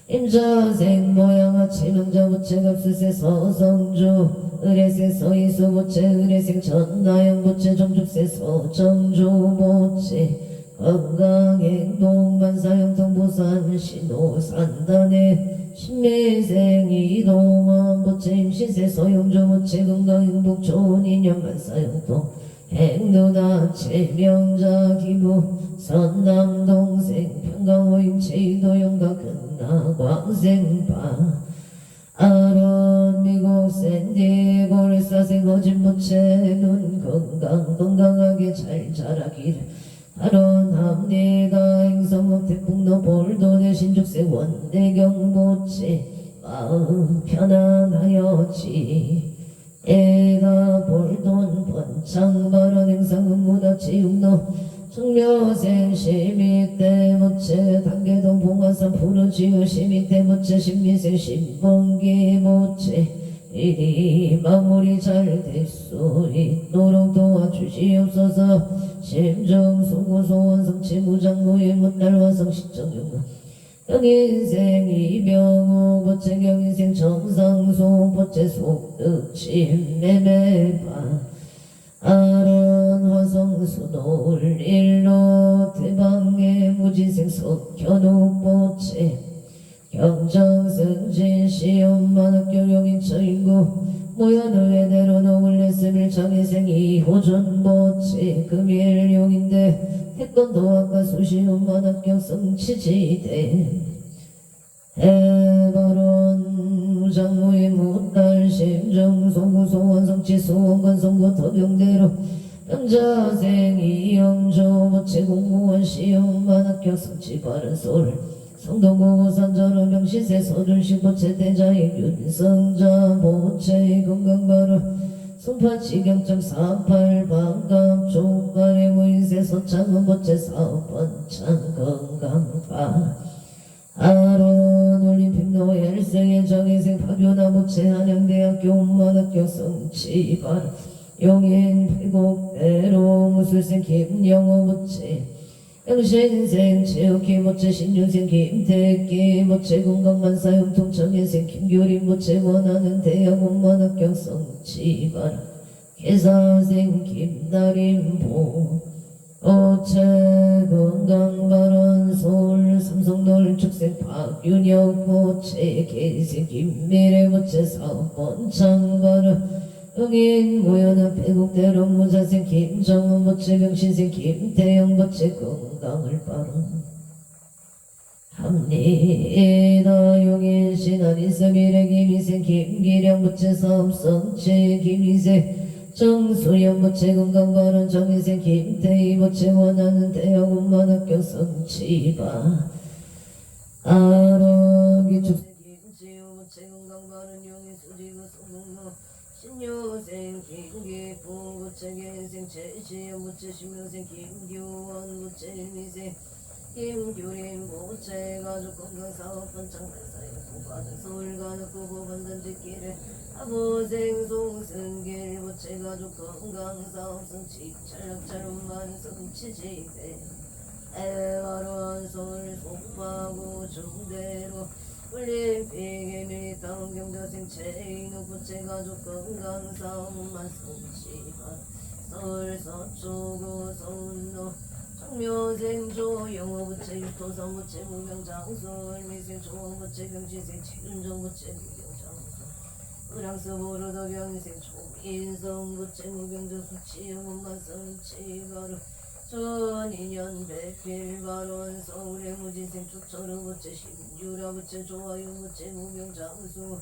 임자생 모양아 치명자 보채 갑술세 서성주 의뢰생 서이수 보채 의뢰생 전나영 보채 정축세 서정주 보채 건강행복 만사형통 부산 신호산단에 신미생 이동원 보채 임시세 서영주 보채 건강행복 좋은 인연 만사형통 행누나 최명자 기부 선남동생 평강호임 제이도영가 근나 광생바 아론 미국 샌디에고 사생 어진 보채 눈 건강하게 잘 자라기를 아론 합니다. 행성읍 태풍로 볼돈의 신죽세 원대경 보채 마음 편안하여지 애가 볼돈 번창바른 행성읍 문화체육로 청묘생 시미대 보채 단계동 봉화산 푸르지어 시미대 보채 신미생 신봉기 보채 일이 마무리 잘 될 수 있도록 도와주시옵소서. 심정 소고소원 성취 무장무예 문달화성 시정용문 영인생 이병호 보채 경인생 정상소 보채 속득침 매매바 아론 화성수 노을일로 대방의 무진생 석현욱 보채 경정승진 시험만학교 영인처인구 모연을 외대로 노을레스밀 장애생 이호전 보채 금일용인데 태권도학과 수시험만학교 성취지대 해바론 무장무의 무달 심정 소구소원 성취 소원관 선고 더병대로 병자생 이영조 보채 공무원 시험만학교 성취 바른 서울 성동구 산자로 명시세 서준시 보채 대자인 윤성자 보채 건강바로 송파지경적 38반갑 종발의 무인세 서창은 보채 사업번창 건강파 아론 올림픽노 일생의 정인생 파교나무채 한양대학교 음악학교 성취발 용인 회곡대로 무술생 김영호 모채 영신생 체육회 모채 신윤생 김태기 모채 건강만사 흉통청인생 김교림 모채 원하는 대학 음악학교 성취발 계사생 김다림보 어체 건강발언 서울 삼성놀 축생 박윤혁 모채 계생 김미래 모채 사업번창발언 응인 모여는 배국대로 무자생 김정은 모채 병신생 김태영 모채 건강을 발언 합니다 용인 신안 인서미래 김희생 김기령 모채 사업성채 김희생 정수연 모채 건강발언 정인생 김태희 모채 원하는 대학 음악학교 성취바 아랑기 축생 김지우 모채 건강발언 용인 수지구 성공로 신효생 김기부 모채 개생 최시연 모채 신명생 김규원 모채 일미생 김규림 모채 가족 건강사업번 창단사역 부과는 서울가는 구보반단지길에 아보생 송승길 모채 가족 건강사업 성취 찰락찰음만 성취지배 애화로한 서울 속바구 중대로 올림픽에 밀당 경자생 최인우 모채 가족 건강사업만 성취반 서울 서초구 서운로 청묘생 조영호 부채 유토성 부채 무병장수 을미생 조원 부채 병시생 최윤정 부채 무병장수 의랑스 보르도 병생 총인성 부채 무병장수 치영원만 성치가루 전인연 백필발원 서울의 무진생 초철우 부채 신유라 부채 조화유 부채 무병장수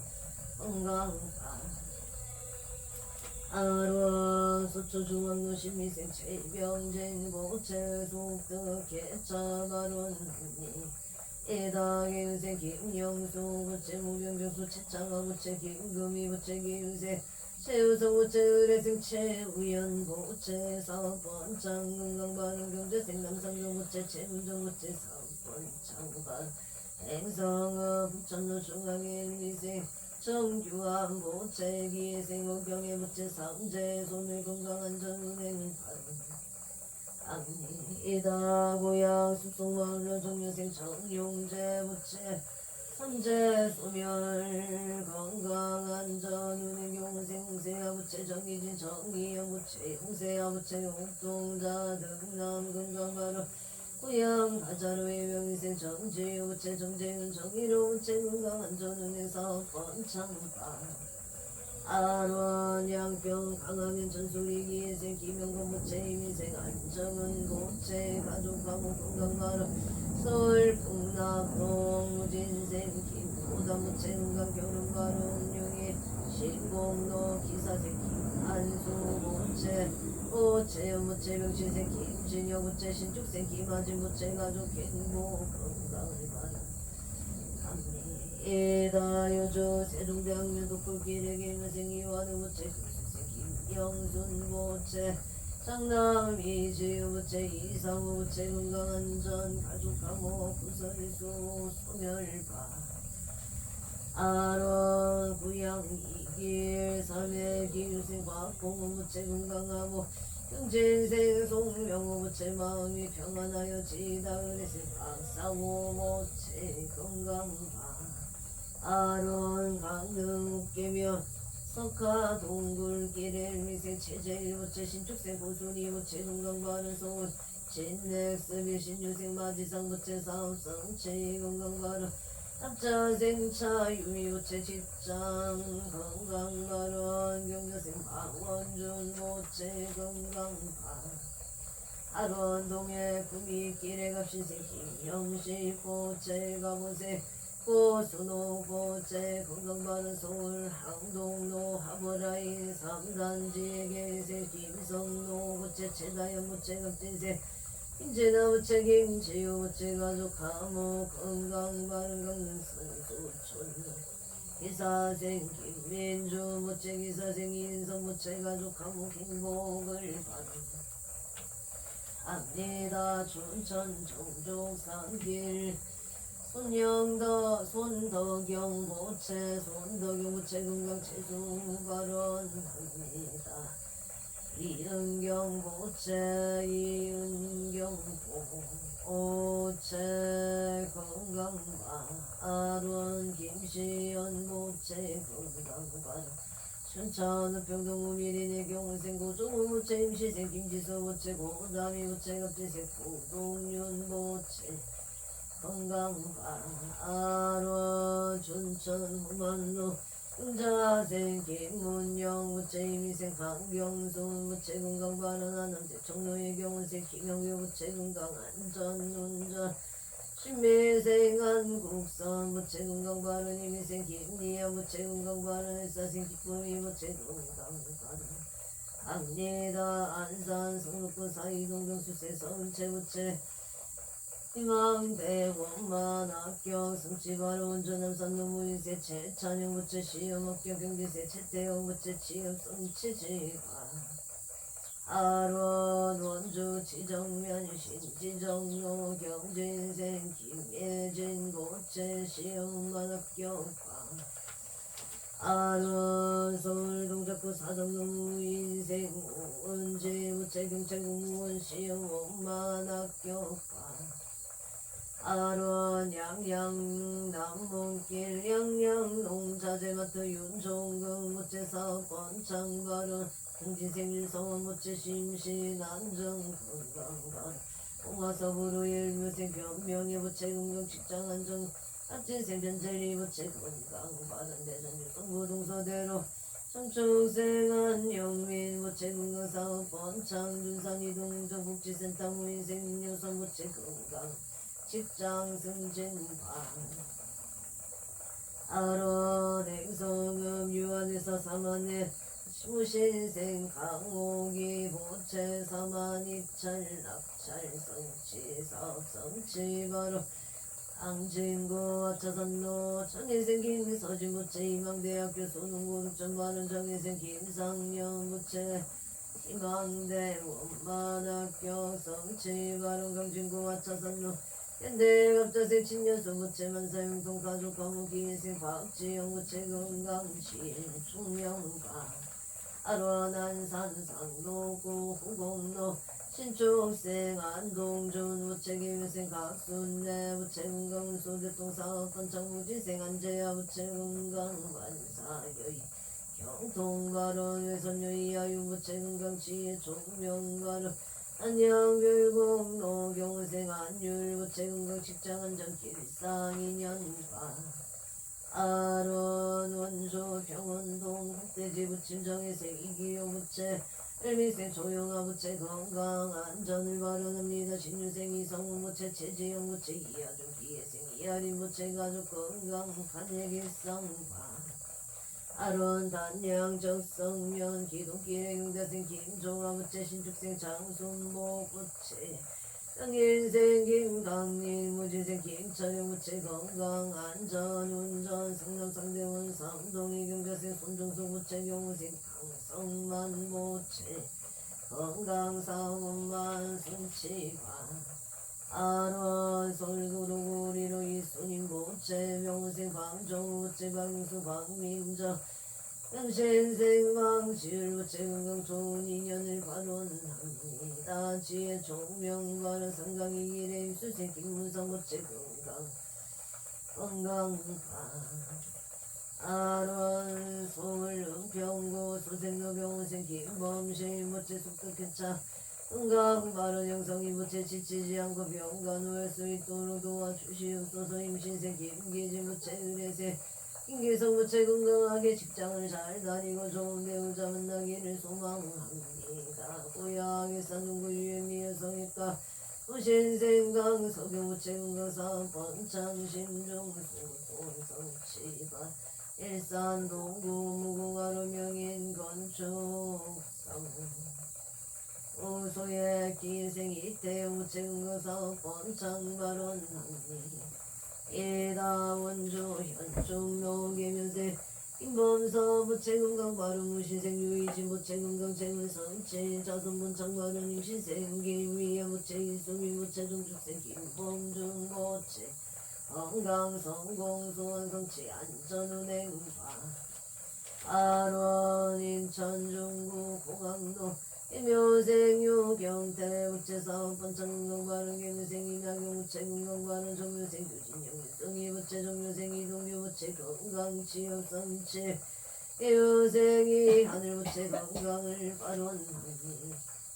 건강파 아로아 소초중앙도 신미생 최병쟁 고체 속득 개차발원 에다게 의세 김영수 부채 무병정수 최창화 부채 김금희 부채 기의세 최우성 부채 의뢰생 최우연 부채 사업번창 건강반응 경제생 남상경 부채 최문정 부채 사업번창반 행성업 부천로 중앙의 일미생 정규한 모채 기회생 원경의 모채 삼재 소멸 건강안전은행 합니다 고향 숲속마을로 정여생 정용재 모채 삼재 소멸 건강안전은행 용생 홍세아 모채 정기진 정기영 모채 홍세아 모채 용동자 등남 건강발언 고향 가자로의 명의생 정지우 부채 정재윤 정의로 부채 건강안전은행 사업번창파 안원 양평 강화면 전소리 기회생 김영건 부채 이민생 안정은 부채 가족가문 건강발언 서울 풍납동 무진생 김보담 부채 건강 결혼발언 용의 신공로 기사생 김한수 부채 부채연 부채 병신생 김진영 부채 신축생 김하진 부채 가족 행복 건강을 바랍니다 여주 세종대학 묘독불길의 김여생 이완우 부채 금수생 김영순 부채 장남 이지우 부채 이상우 부채 건강안전 가족감호 구설수 소멸파 아론 구양 이길 삼회 기유생 곽봉은 부채 건강하고 경진생 송명호 부채 마음이 평안하여 지다은혜생 박사모 부채 건강파 아론 강릉 웃기며 석화 동굴길의 미생 체제일 부채 신축생 고순이 부채 건강바른 서울 진넥스비 신유생 마지상 부채 사업성채 건강바른 합자생차 유미부채 직장 건강발언 경자생 박원준 모채 건강파 아론동의 구미길의 갑신생 김영식 모채 가보세 고순호 모채 건강발언 서울 항동로 하버라인 3단지의 계세 김성로 모채 최다연 모채 급진세 김재나 부채 김지우 부채 가족 감호 건강발언 강릉 선수촌 기사생 김민주 무채 기사생 인성 무채 가족 감옥 행복을 바란다. 합니다. 춘천 정족산길 손덕영 무채 손덕영 무채 건강 최종 발언합니다. 이은경 무채 이은경 무채 건강 발언 김시연 무채 건강 발언 춘천 우평동 우미린의 경생 고종 무채 임시생 김지수 무채 고담이 무채 갑지생 고동윤 무채 건강 발언 춘천 후만로 응자생 김문영 무채 임시생 강경수 무채 건강 발언 남대 청로의 경생 김영규 무채 건강 안전운전 신매생 한국선 무채 건강 발언 임시생 김리아 무채 건강 발언 일사생 기쁨이 무채 건강 발언 합니다. 안산 성북군 사이동경 수세 서울채 무채 희망대 원만 합격 성취바로 운전함산 노무인세 최찬영 무채 시험 합격 경기세 최태영 무채 취업 성취지바 하론 원주 지정면 신지정로 경진생 김예진 무채 시험만 합격과 하론 서울 동작구 사정로 인생 오은지 무채 경찰 공무원 시험 원만 합격과 하론 양양 남문길 양양 농자재마트 윤종근 무채 사건 창발은 경진생일 서원 무채 심신 안정 건강발 공화서부로 일묘생 변명의 무채 건강 직장 안정 합진생 변제리 무채 건강발은 대전유 성부동서대로 청청생 안영민 무채 건강사업 번창 준산 이동정복지센터 무인생 요선 무채 건강 직장 승진반 하론 행성음 유한에서 사만의 무신생 강옥이 보채 사만 입찰 낙찰 성취 사업 성취 바로 ang진구 아차산로 정혜생 김서진 무채 희망대학교 소농고득점 반은 정혜생 김상년 무채 희망대 원만학교 성취 바로 강진구 아차산로 현대갑자세 친년수 무채 만사용통 가족 과목 기회생 박지영 무채 건강실 충명가 아로안산 상로구 후공로 신축생 안동준 무채 기회생 각순내 무채 건강 소대통사업권 장무지생 안재야 무채 건강 관사여의 경통발언 외선여 이하유 무채 건강 지혜 총명발언 안양별공로 경생 안율 무채 건강 직장 안전 길상 인연과 아론 원조 평원동 국대지 부침 정혜생 이기용 무채 일미생 조용아 무채 건강 안전을 발언합니다. 신유생 이성우 무채 최지영 무채 이하중 기혜생 이하린 무채 가족 건강 간예길상과 아론 단양 적성면 기동길의 경자생 김종아 무채 신축생 장순복 무채 영일생 김강림 무지생 김철영 무채 건강 안전 운전 성남 상대원 삼동이 경자생 손정수 무채 경우생 강성만 무채 건강 사원만 성취관 아론 서울구로구리로 이순인 무채 명우생 광정우 무채 박용수 박민정 영신생 망실 무채 건강 좋은 인연을 발언합니다. 지혜 총명과는 상강이 길에 입수생 김문성 무채 건강 아론 서울 은평구 소생로 병원생 김범실 무채 속덕회차 건강 발언 영성이 무채 지치지 않고 병간 후에 수 있도록 도와주시옵소서. 임신생 김기지 무채 의뢰생 김기성 무채 건강하게 직장을 잘 다니고 좋은 배우자 만나기를 소망합니다. 고향의 산동구 유행리 여성일까 무신생 강석영 무채 건강사업 번창 신종수 본성치바 일산 동구 무궁화로 명인 건축성 우소의 기생 이태영 무채 건강사업 번창 발언합니다. 예다 원조 현종 묘계면세 김범서 부채금강 바른무신생 유이지 부채금강 재물성치 자손분 창바른 임신생 김위야 부채 이수미 부채 중축생 김범중 부채 건강성공 소원성치 안전운행파 안원 인천 중구 고강도 임묘생 유경태 부채사업 번창금강 바른 김유생 임야경 부채 금강 바른 정묘생 유진영 일성이 부채 정묘생 이동규 부채 건강치업성치 이유생이 하늘부채 건강을 바론하니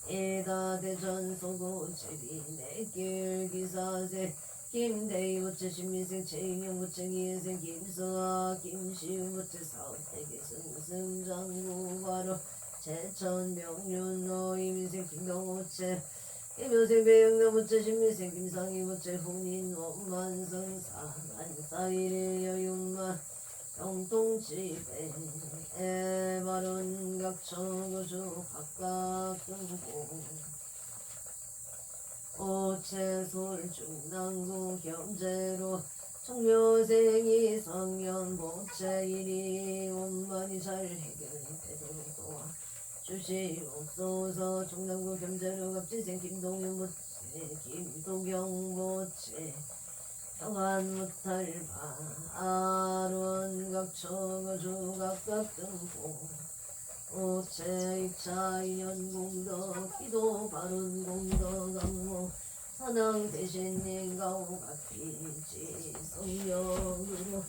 에다 대전 소고 제비 내길 기사세 김대희 부채 신민생 최인영 부채 이혜생 김서아 김시우 부채 사업대기 승승장구 바로 제천 명륜 노이민생 김경호 부채 김효생 배영남 부채 신민생 김상희 부채 훈인 원만성사 만사일의 여윤만 영동지배 에바른 각처구주 각각 등고 오체솔 중남구 겸재로 청묘생이 성년 보채일이 원만히 잘 해결되도록 도와 주시옵소서. 중남구 겸재로 갑지생 김동윤 보채 김도경 보채 평안무탈바 아론 각처구주 각각 등고 오체 입차 인연공덕 기도 바른 공덕 강모 선왕 대신님 가오가피지 성령으로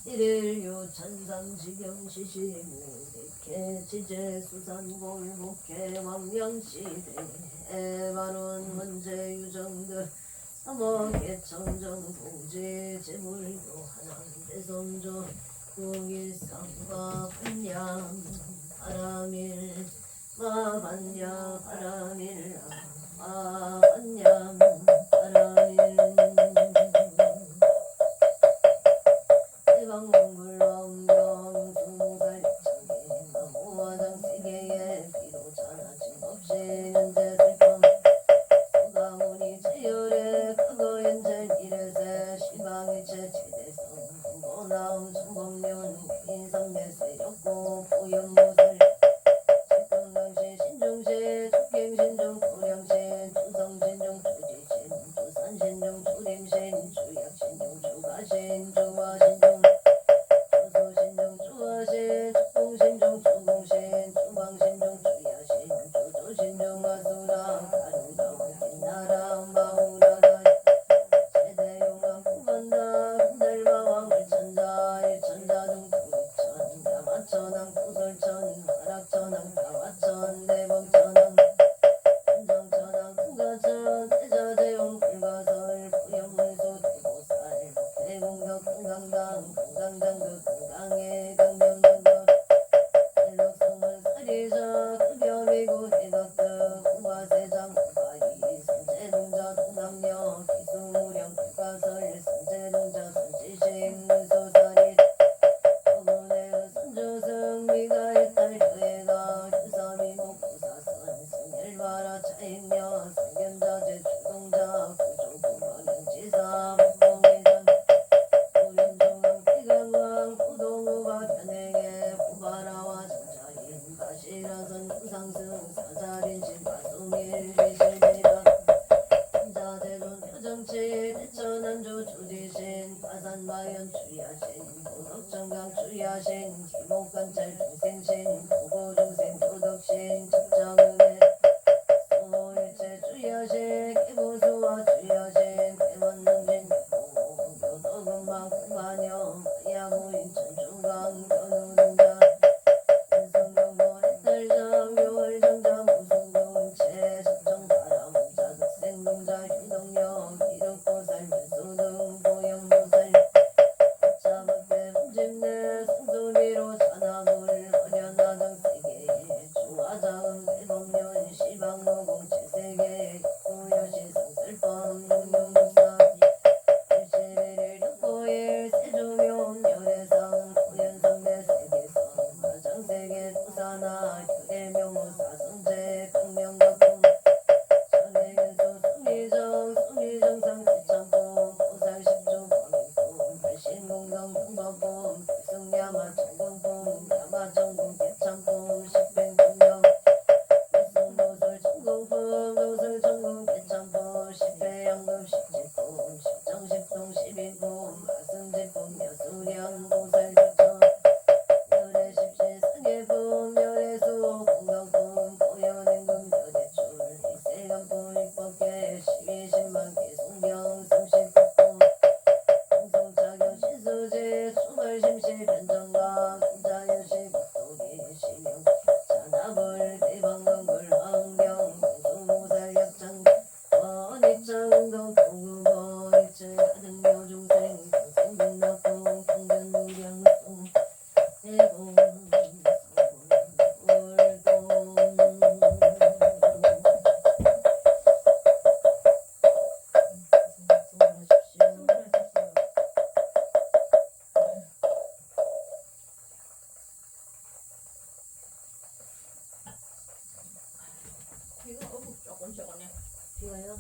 일일유 천상지경 시시무대케 지제수산골 복해 왕량시대 에바론 문제 유정들 서먹의 청정 봉지 재물도 하나 대성조 국일상과 반양 바람일 마반야 바람일 마반야 바람일 대방문물 왕경 중살 창기 나무화장 세계에 비로 자라짐 없이 현재 슬픔 소가문이 제열에 그거 현재 이래세 시방일체 최대성 공고나움 청범륜 인성내세였고 포연무설 직동강시 신중시 축경신중 도량신 주성신중 주지신 주산신중 주림신 주약신중 주가신 주화신중 주소신중 주화신 축동신중 주공신 주방신중 주야신 주조신중 아수라 가루랑 빛나랑 마우라가 세대용왕 구만다 금달마왕 일천자 일천자 중투일천 야마천왕 구설천 화락천왕 다화천 대범천왕 한정천왕 풍가천 대자대용 불가설 부영문소 대보살 대공덕 금강당 금강당극 금강해 강명당극 해덕성은 사리자 급여미구 해덕득 공과세장 공과이 선제동자 동남역 기수무령 국가설 선제동자 선지식 물소사리 어문의 선조승 미가의 딸 효혜가 휴사미목 부사선 승열바라 차인녀 상견자재 주동자 구조공방영지사 목동의장 우림종왕 태강왕 구동우바 견행에 부바라와 정자인 바시라선 구상승 사자린신 바송일 비실비라 자재존 표정치 대천안주 주지신 가산마연 주야신 보덕정강 주야신 기목관찰 중생신 보고중생 도덕신 첩정은혜 소일체 주야신 개보수와 주야신 대원능진 교도금방 kum반영 야무인 천중강 견우등자 인성경보 해탈장 묘월정장 무승군 정품 노설 천국 개천품 십배양금 십지품 십정십동 십인품 하승지품 여수령 고살조천 멸의십시 상계품 멸의수 공덕품 보현임금 여대출 이세간품 입법계 십이십만계 송경 삼십법품 공성자경 신수지 수말심시 변정감 자유식 독이 시명 자나불 대방강불 환경 공수무살 약장 원익장동 공구보 이체 가등묘 중생 공생균납동 풍견무량동 대공 비가 조금 조금씩 오네. 비가요?